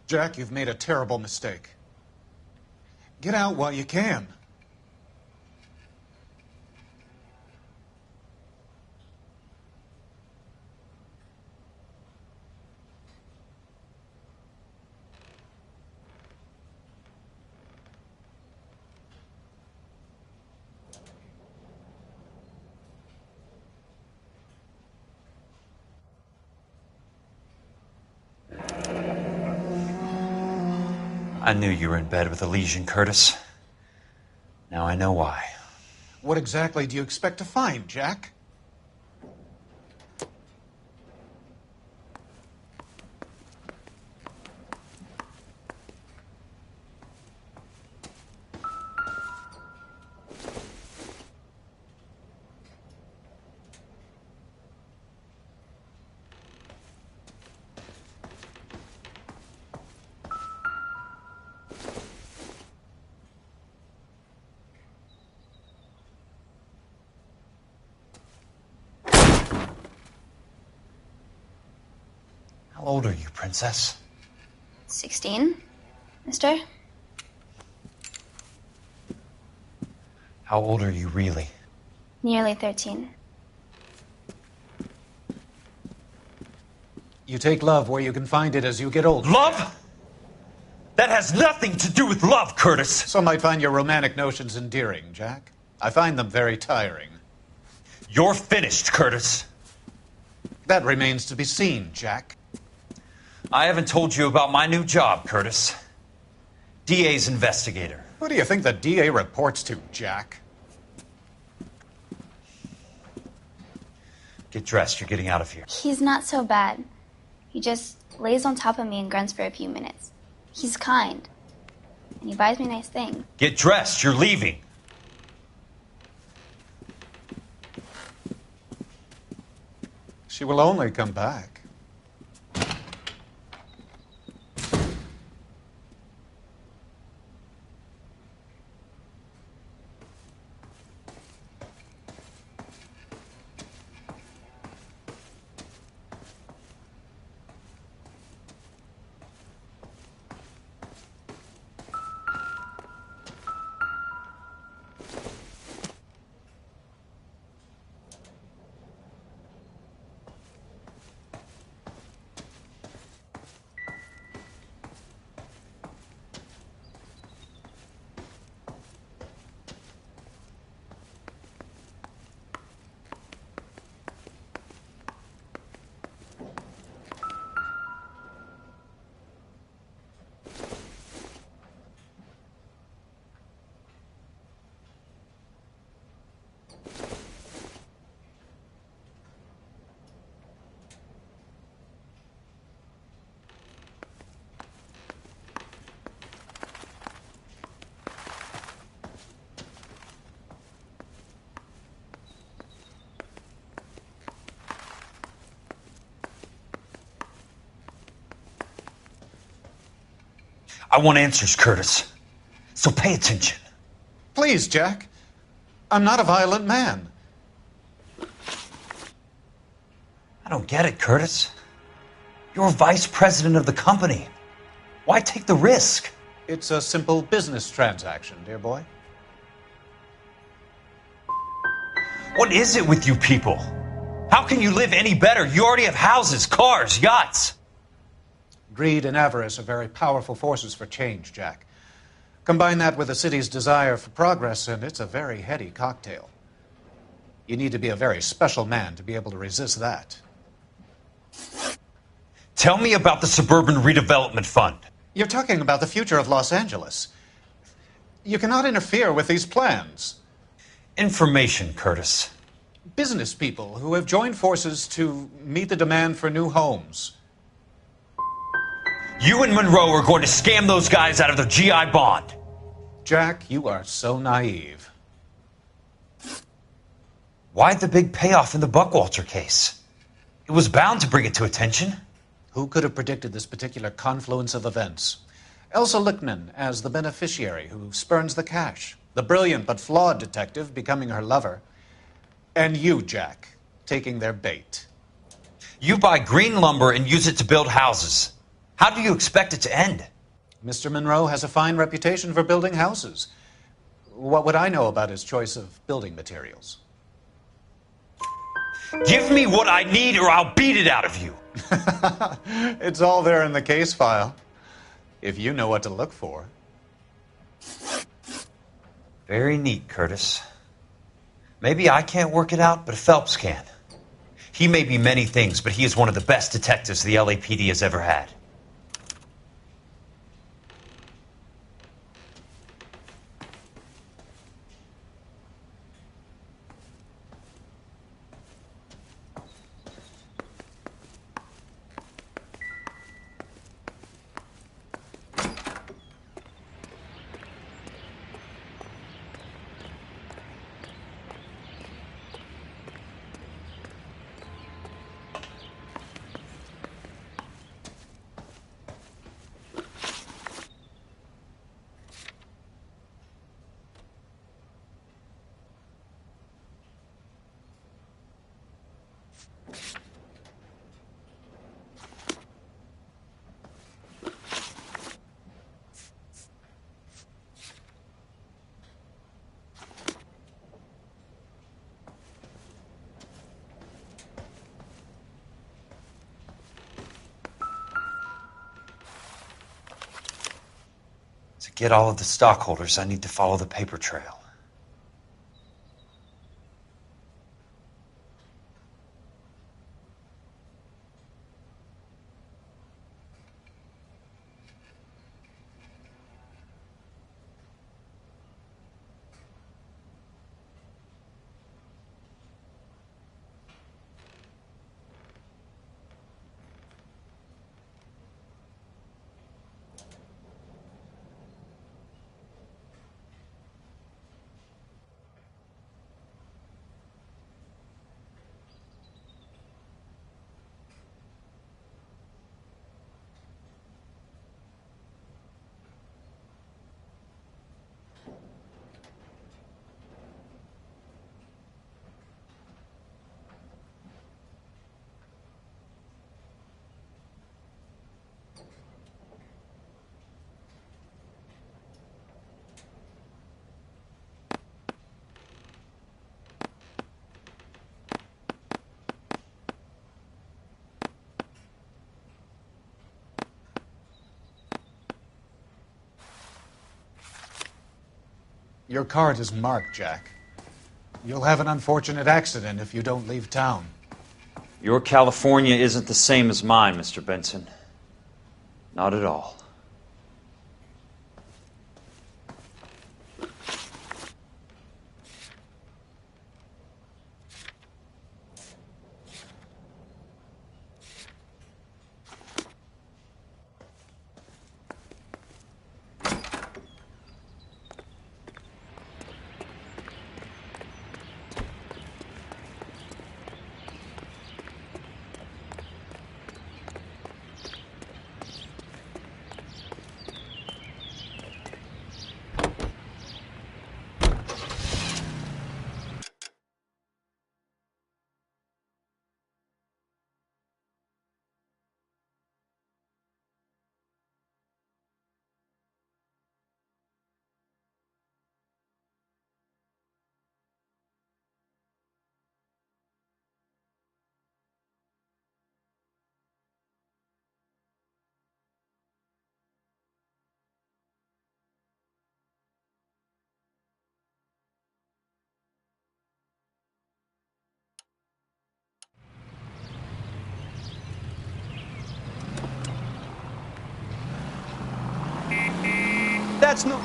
Jack, you've made a terrible mistake. Get out while you can.
I knew you were in bed with a lesion, Curtis. Now I know why.
What exactly do you expect to find, Jack?
How old are you, Princess?
16, mister?
How old are you really?
Nearly 13.
You take love where you can find it as you get older.
Love? That has nothing to do with love, Curtis.
Some might find your romantic notions endearing, Jack. I find them very tiring.
You're finished, Curtis.
That remains to be seen, Jack.
I haven't told you about my new job, Curtis. DA's investigator.
Who do you think the DA reports to, Jack?
Get dressed. You're getting out of here.
He's not so bad. He just lays on top of me and grunts for a few minutes. He's kind. And he buys me nice things.
Get dressed. You're leaving.
She will only come back.
I want answers, Curtis. So pay attention.
Please, Jack. I'm not a violent man.
I don't get it, Curtis. You're vice president of the company. Why take the risk?
It's a simple business transaction, dear boy.
What is it with you people? How can you live any better? You already have houses, cars, yachts.
Greed and avarice are very powerful forces for change, Jack. Combine that with the city's desire for progress, and it's a very heady cocktail. You need to be a very special man to be able to resist that.
Tell me about the Suburban Redevelopment Fund.
You're talking about the future of Los Angeles. You cannot interfere with these plans.
Information, Curtis.
Business people who have joined forces to meet the demand for new homes.
You and Monroe are going to scam those guys out of their GI bond.
Jack, you are so naive.
Why the big payoff in the Buckwalter case? It was bound to bring it to attention.
Who could have predicted this particular confluence of events? Elsa Lichtman as the beneficiary who spurns the cash. The brilliant but flawed detective becoming her lover. And you, Jack, taking their bait.
You buy green lumber and use it to build houses. How do you expect it to end?
Mr. Monroe has a fine reputation for building houses. What would I know about his choice of building materials?
Give me what I need or I'll beat it out of you.
It's all there in the case file, if you know what to look for.
Very neat, Curtis. Maybe I can't work it out, but Phelps can. He may be many things, but he is one of the best detectives the LAPD has ever had.
get all of the stockholders, I need to follow the paper trail.
Your card is marked, Jack. You'll have an unfortunate accident if you don't leave town.
Your California isn't the same as mine, Mr. Benson. Not at all.
That's no...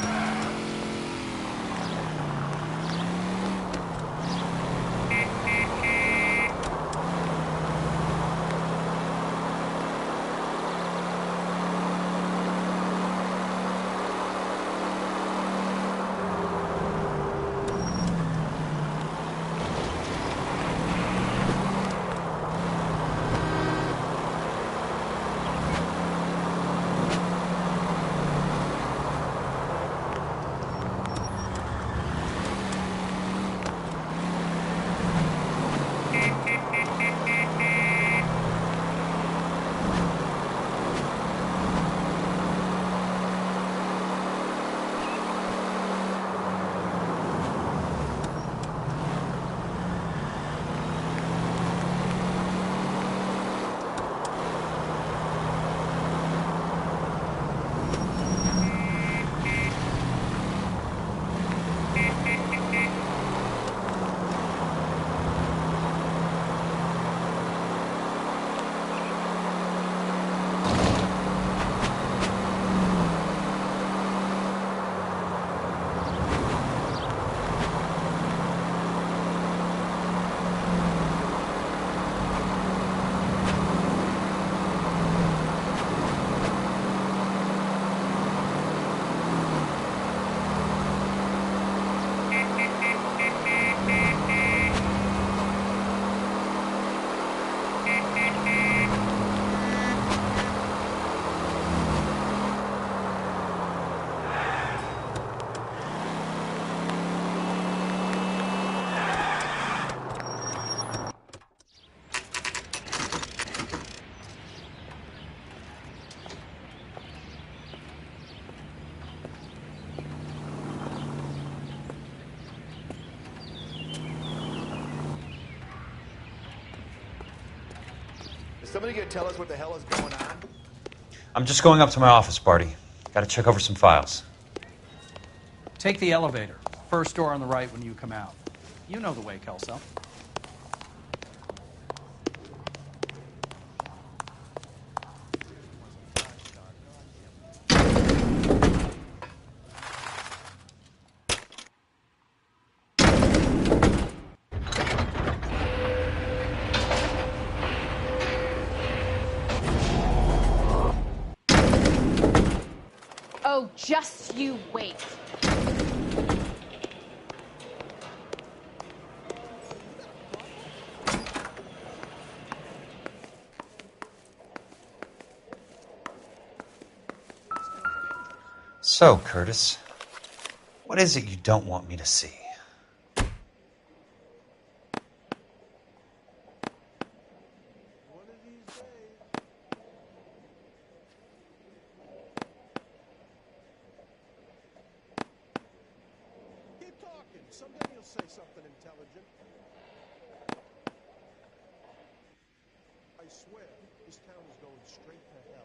Somebody gonna tell us what the hell is going on?
I'm just going up to my office, Barty. Gotta check over some files.
Take the elevator. First door on the right when you come out. You know the way, Kelso.
Oh, just you wait.
So, Curtis, what is it you don't want me to see?
Keep talking. Someday you'll say something intelligent. I swear, this town is going straight to hell.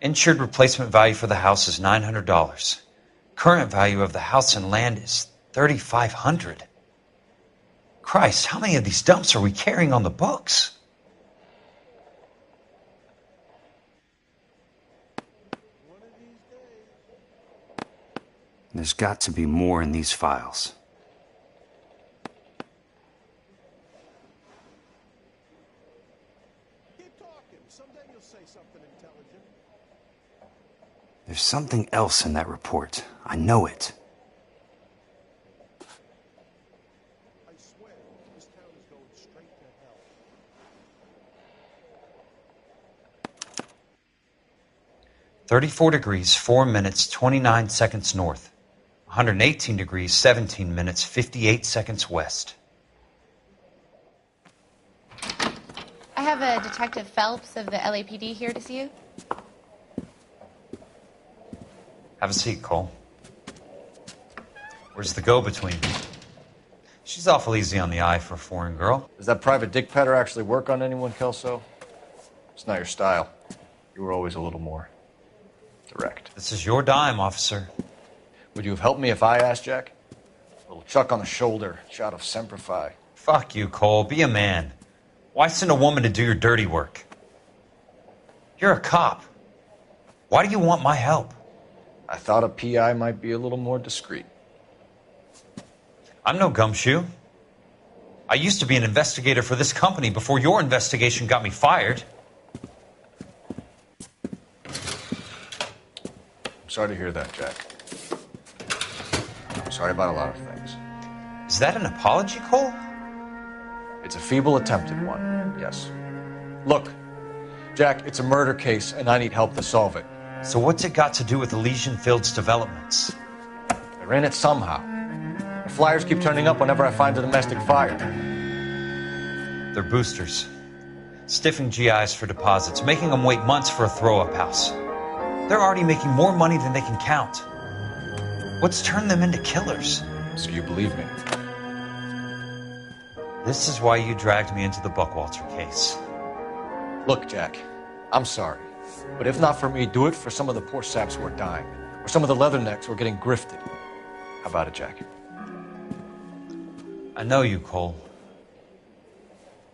Insured replacement value for the house is $900. Current value of the house and land is $3,500. Christ, how many of these dumps are we carrying on the books?
There's got to be more in these files.
Keep talking. Someday you'll say something intelligent.
There's something else in that report. I know it.
I swear, this town is going straight to hell.
34 degrees, 4 minutes, 29 seconds north. 118 degrees, 17 minutes, 58 seconds west.
I have a Detective Phelps of the LAPD here to see you.
Have a seat, Cole. Where's the go-between? She's awful easy on the eye for a foreign girl.
Does that private dick patter actually work on anyone, Kelso? It's not your style. You were always a little more direct.
This is your dime, officer.
Would you have helped me if I asked, Jack? A little chuck on the shoulder, shot of Semper Fi.
Fuck you, Cole. Be a man. Why send a woman to do your dirty work? You're a cop. Why do you want my help?
I thought a PI might be a little more discreet.
I'm no gumshoe. I used to be an investigator for this company before your investigation got me fired.
I'm sorry to hear that, Jack. I'm sorry about a lot of things.
Is that an apology, Cole?
It's a feeble attempt at one, yes. Look, Jack, it's a murder case, and I need help to solve it.
So what's it got to do with Elysian Fields developments?
They're in it somehow. The flyers keep turning up whenever I find a domestic fire.
They're boosters. Stiffing GIs for deposits, making them wait months for a throw-up house. They're already making more money than they can count. What's turned them into killers?
So you believe me?
This is why you dragged me into the Buckwalter case.
Look, Jack, I'm sorry. But if not for me, do it for some of the poor saps who are dying. Or some of the leathernecks who are getting grifted. How about it, Jack?
I know you, Cole.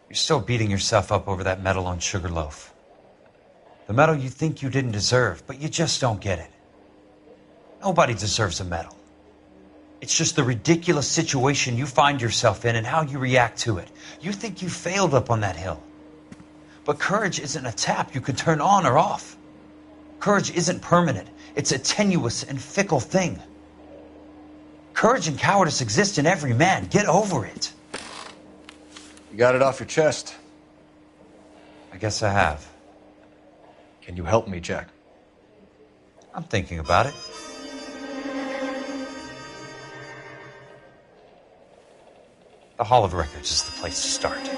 You're still beating yourself up over that medal on Sugarloaf. The medal you think you didn't deserve, but you just don't get it. Nobody deserves a medal. It's just the ridiculous situation you find yourself in and how you react to it. You think you failed up on that hill. But courage isn't a tap you can turn on or off. Courage isn't permanent. It's a tenuous and fickle thing. Courage and cowardice exist in every man. Get over it.
You got it off your chest.
I guess I have.
Can you help me, Jack?
I'm thinking about it. The Hall of Records is the place to start.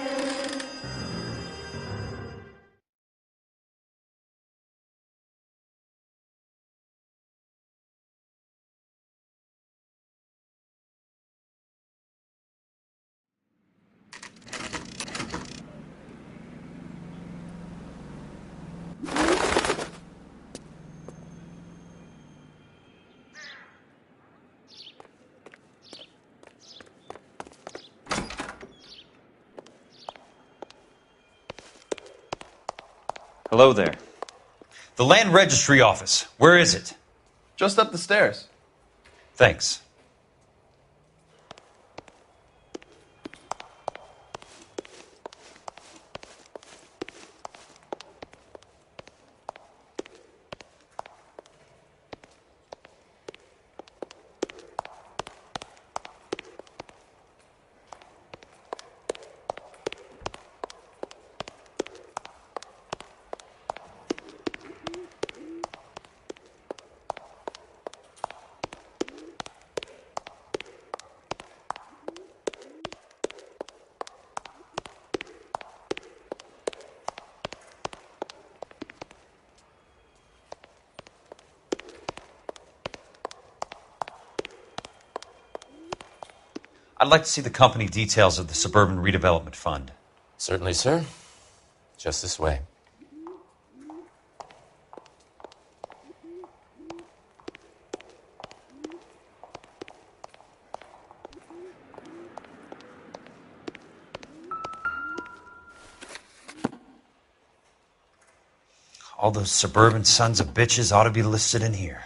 Hello there.
The Land Registry Office. Where is it?
Just up the stairs.
Thanks. I'd like to see the company details of the Suburban Redevelopment Fund.
Certainly, sir. Just this way.
All those suburban sons of bitches ought to be listed in here.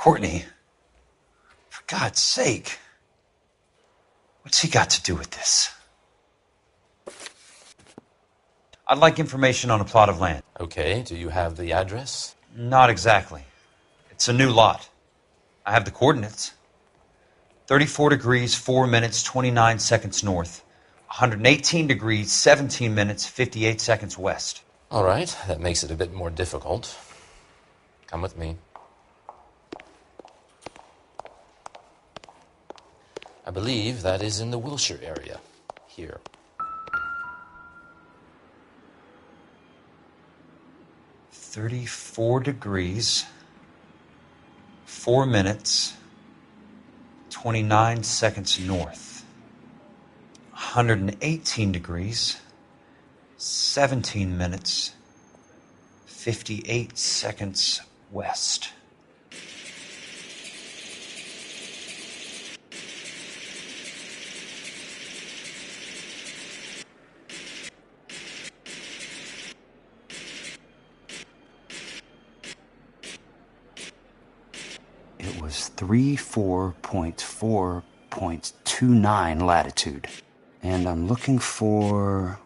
Courtney, for God's sake, what's he got to do with this? I'd like information on a plot of land.
Okay, do you have the address?
Not exactly. It's a new lot. I have the coordinates. 34 degrees, 4 minutes, 29 seconds north. 118 degrees, 17 minutes, 58 seconds west.
All right, that makes it a bit more difficult. Come with me. I believe that is in the Wilshire area. Here.
$34 degrees, 4 minutes, 29 seconds north. 118 degrees, 17 minutes, 58 seconds west.
It was 34.4.29 latitude. And I'm looking for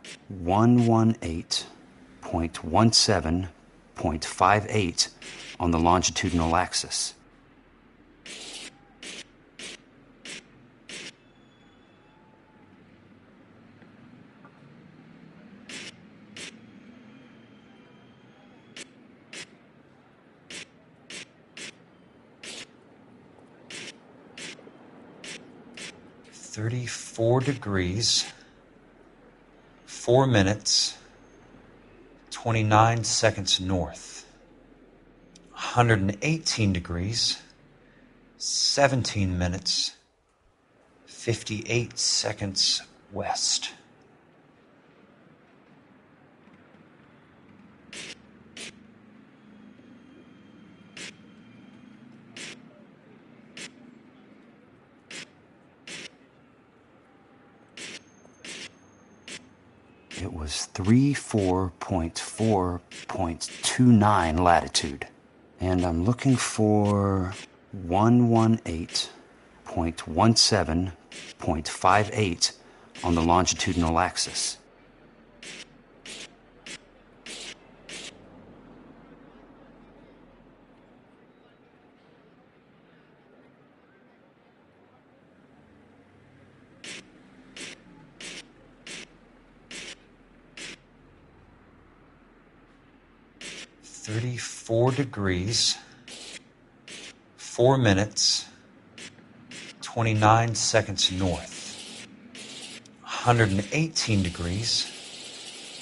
118.17.58 on the longitudinal axis.
$34 degrees, 4 minutes, 29 seconds north. 118 degrees, 17 minutes, 58 seconds west.
It was 34.4.29 latitude. And I'm looking for 118.17.58 on the longitudinal axis.
$34 degrees, 4 minutes, 29 seconds north. 118 degrees,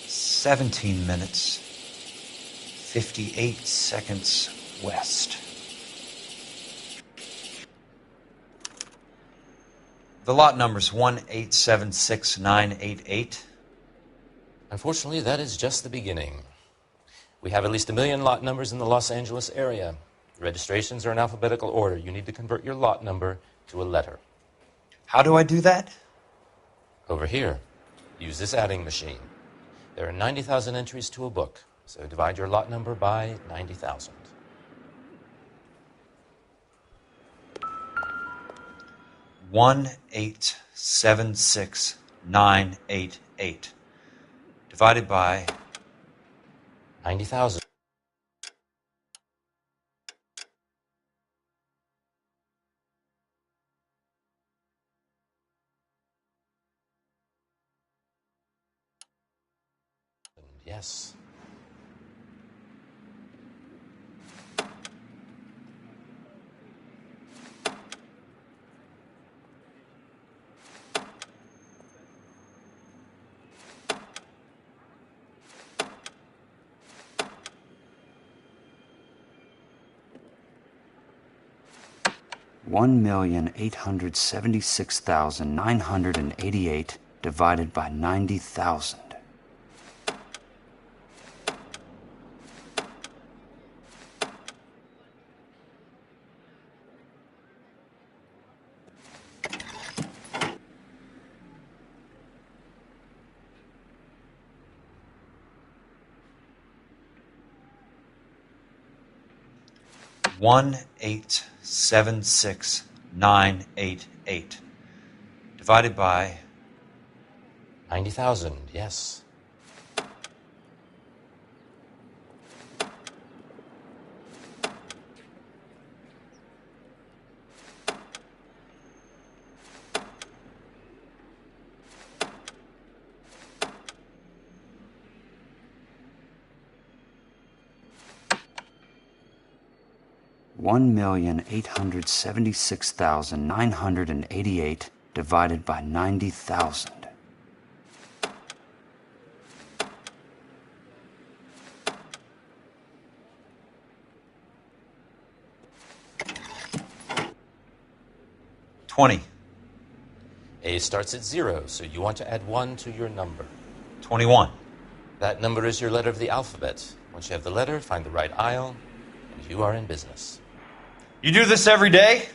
17 minutes, 58 seconds west. The lot number's 1876988.
Unfortunately, that is just the beginning. We have at least 1 million lot numbers in the Los Angeles area. Registrations are in alphabetical order. You need to convert your lot number to a letter.
How do I do that?
Over here. Use this adding machine. There are 90,000 entries to a book, so divide your lot number by 90,000.
$1,876,988 divided by
90,000. Yes.
$1,876,988 divided by 90,000.
1,876,988. Divided by
90,000, yes.
$1,876,988 divided by 90,000.
$20.
A starts at 0, so you want to add 1 to your number.
21.
That number is your letter of the alphabet. Once you have the letter, find the right aisle, and you are in business.
You do this every day?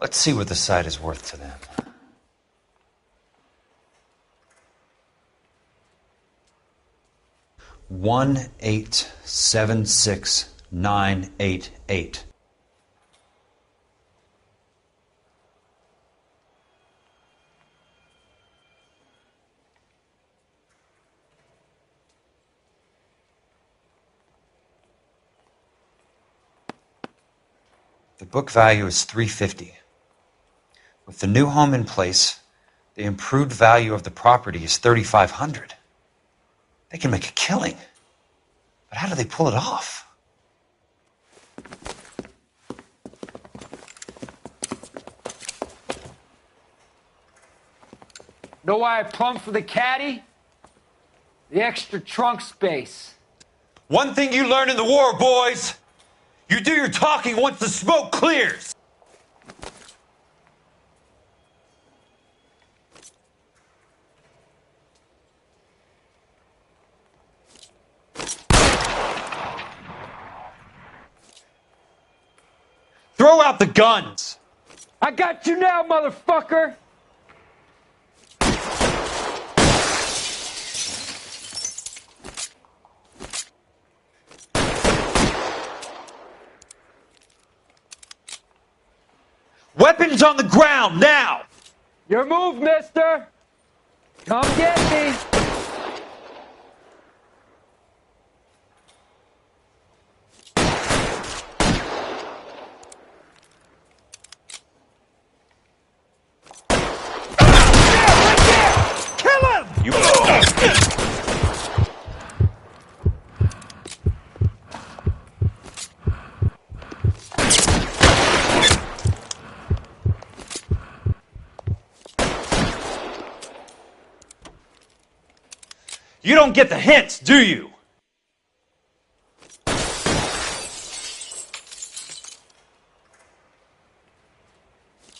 Let's see what the site is worth to them. $1,876,988. The book value is $350. With the new home in place, the improved value of the property is $3,500. They can make a killing. But how do they pull it off?
Know why I plumbed for the caddy? The extra trunk space.
One thing you learn in the war, boys. You do your talking once the smoke clears. Throw out the guns!
I got you now, motherfucker!
Weapons on the ground, now!
Your move, mister! Come get me!
You don't get the hints, do you?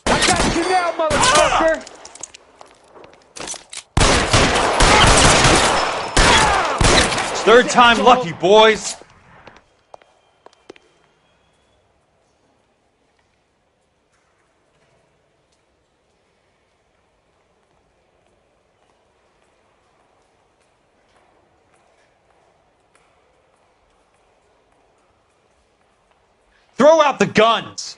I got you now, motherfucker!
Third time lucky, boys. Throw out the guns.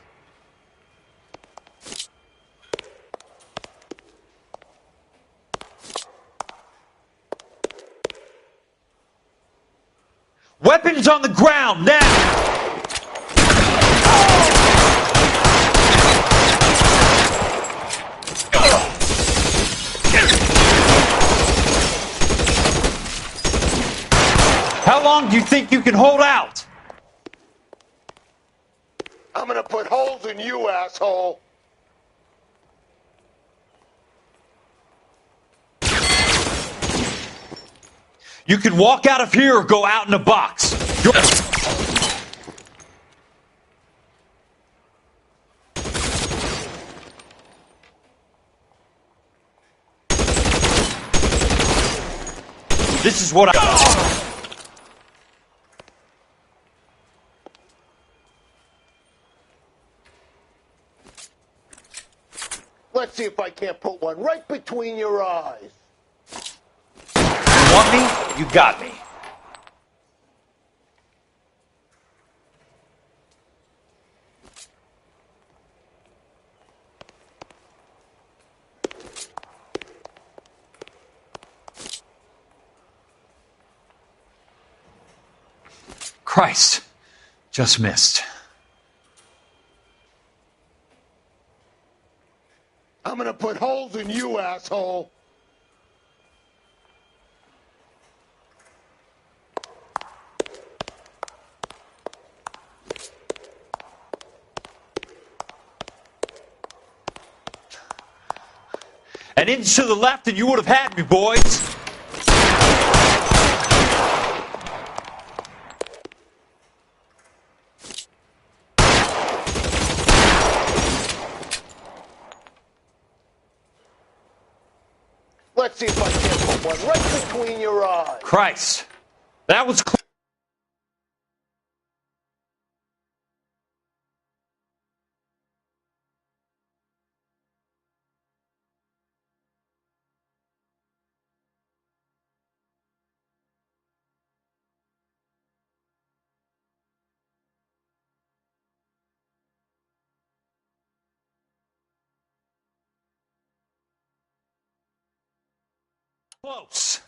Weapons on the ground, now! How long do you think you can hold out?
I'm gonna put holes in you, asshole.
You can walk out of here or go out in a box. This is what I...
Let's see if I can't put one right between your eyes.
You want me? You got me. Christ. Just missed.
I'm gonna put holes in you, asshole.
An inch to the left and you would have had me, boys.
Let's see if I can't put one right between your eyes.
Christ. That was close. Close.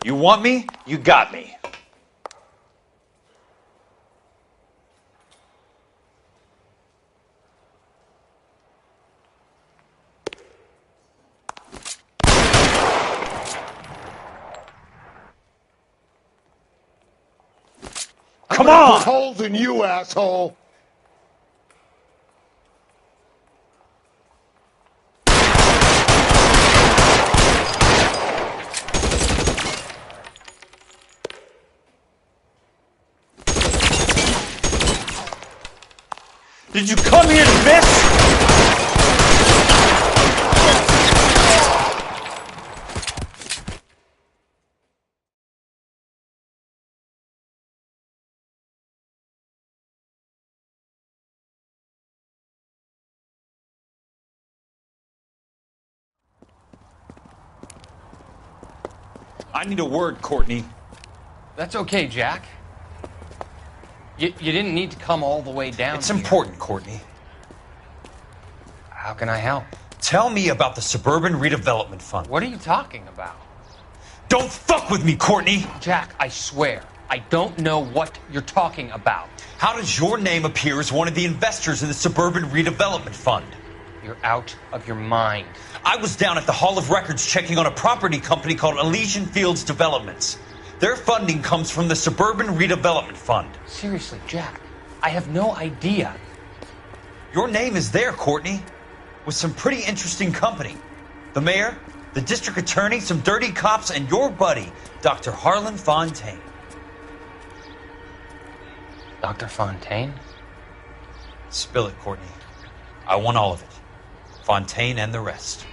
You want me? You got me. Come on!
Put holes in you, asshole.
Did you come here to miss? I need a word, Courtney.
That's okay, Jack. You didn't need to come all the way down.
It's important, Courtney.
How can I help?
Tell me about the Suburban Redevelopment Fund.
What are you talking about?
Don't fuck with me, Courtney!
Jack, I swear, I don't know what you're talking about.
How does your name appear as one of the investors in the Suburban Redevelopment Fund?
You're out of your mind.
I was down at the Hall of Records checking on a property company called Elysian Fields Developments. Their funding comes from the Suburban Redevelopment Fund.
Seriously, Jack, I have no idea.
Your name is there, Courtney, with some pretty interesting company. The mayor, the district attorney, some dirty cops, and your buddy, Dr. Harlan Fontaine.
Dr. Fontaine?
Spill it, Courtney. I want all of it. Fontaine and the rest.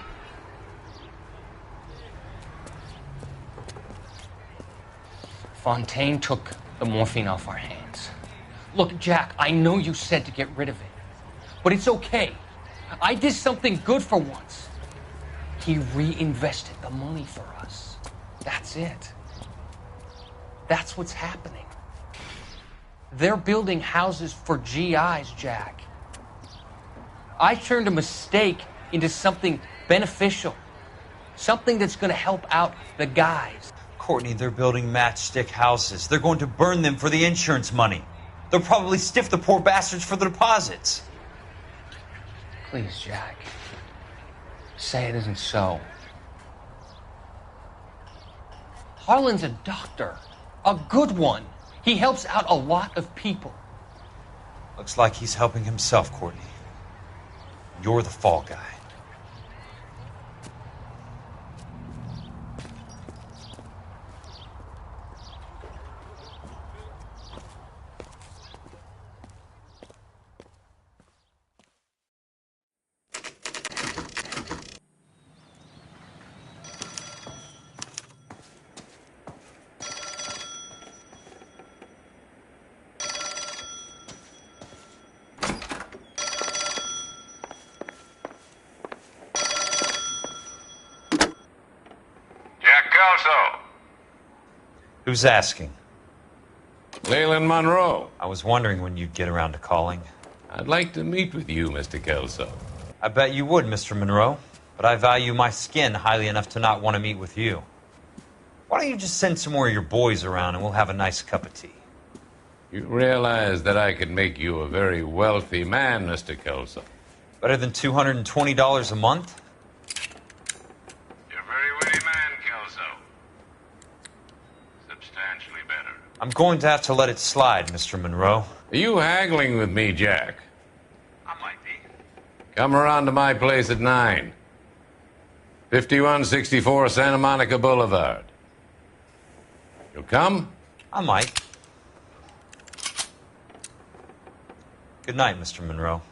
Fontaine took the morphine off our hands. Look, Jack, I know you said to get rid of it, but it's okay. I did something good for once. He reinvested the money for us. That's it. That's what's happening. They're building houses for GIs, Jack. I turned a mistake into something beneficial. Something that's going to help out the guys.
Courtney, they're building matchstick houses. They're going to burn them for the insurance money. They'll probably stiff the poor bastards for the deposits.
Please, Jack. Say it isn't so. Harlan's a doctor. A good one. He helps out a lot of people.
Looks like he's helping himself, Courtney. You're the fall guy. Who's asking?
Leland Monroe.
I was wondering when you'd get around to calling.
I'd like to meet with you, Mr. Kelso.
I bet you would, Mr. Monroe. But I value my skin highly enough to not want to meet with you. Why don't you just send some more of your boys around and we'll have a nice cup of tea?
You realize that I could make you a very wealthy man, Mr. Kelso.
Better than $220 a month?
You're a very witty man, Kelso. Substantially better.
I'm going to have to let it slide, Mr. Monroe.
Are you haggling with me, Jack?
I might be.
Come around to my place at 9. 5164 Santa Monica Boulevard. You'll come?
I might. Good night, Mr. Monroe.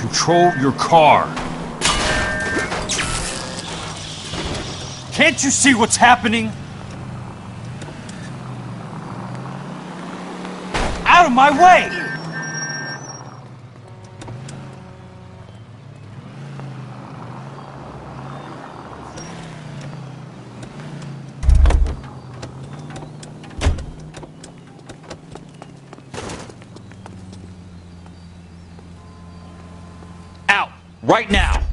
Control your car. Can't you see what's happening? Out of my way! Out! Right now!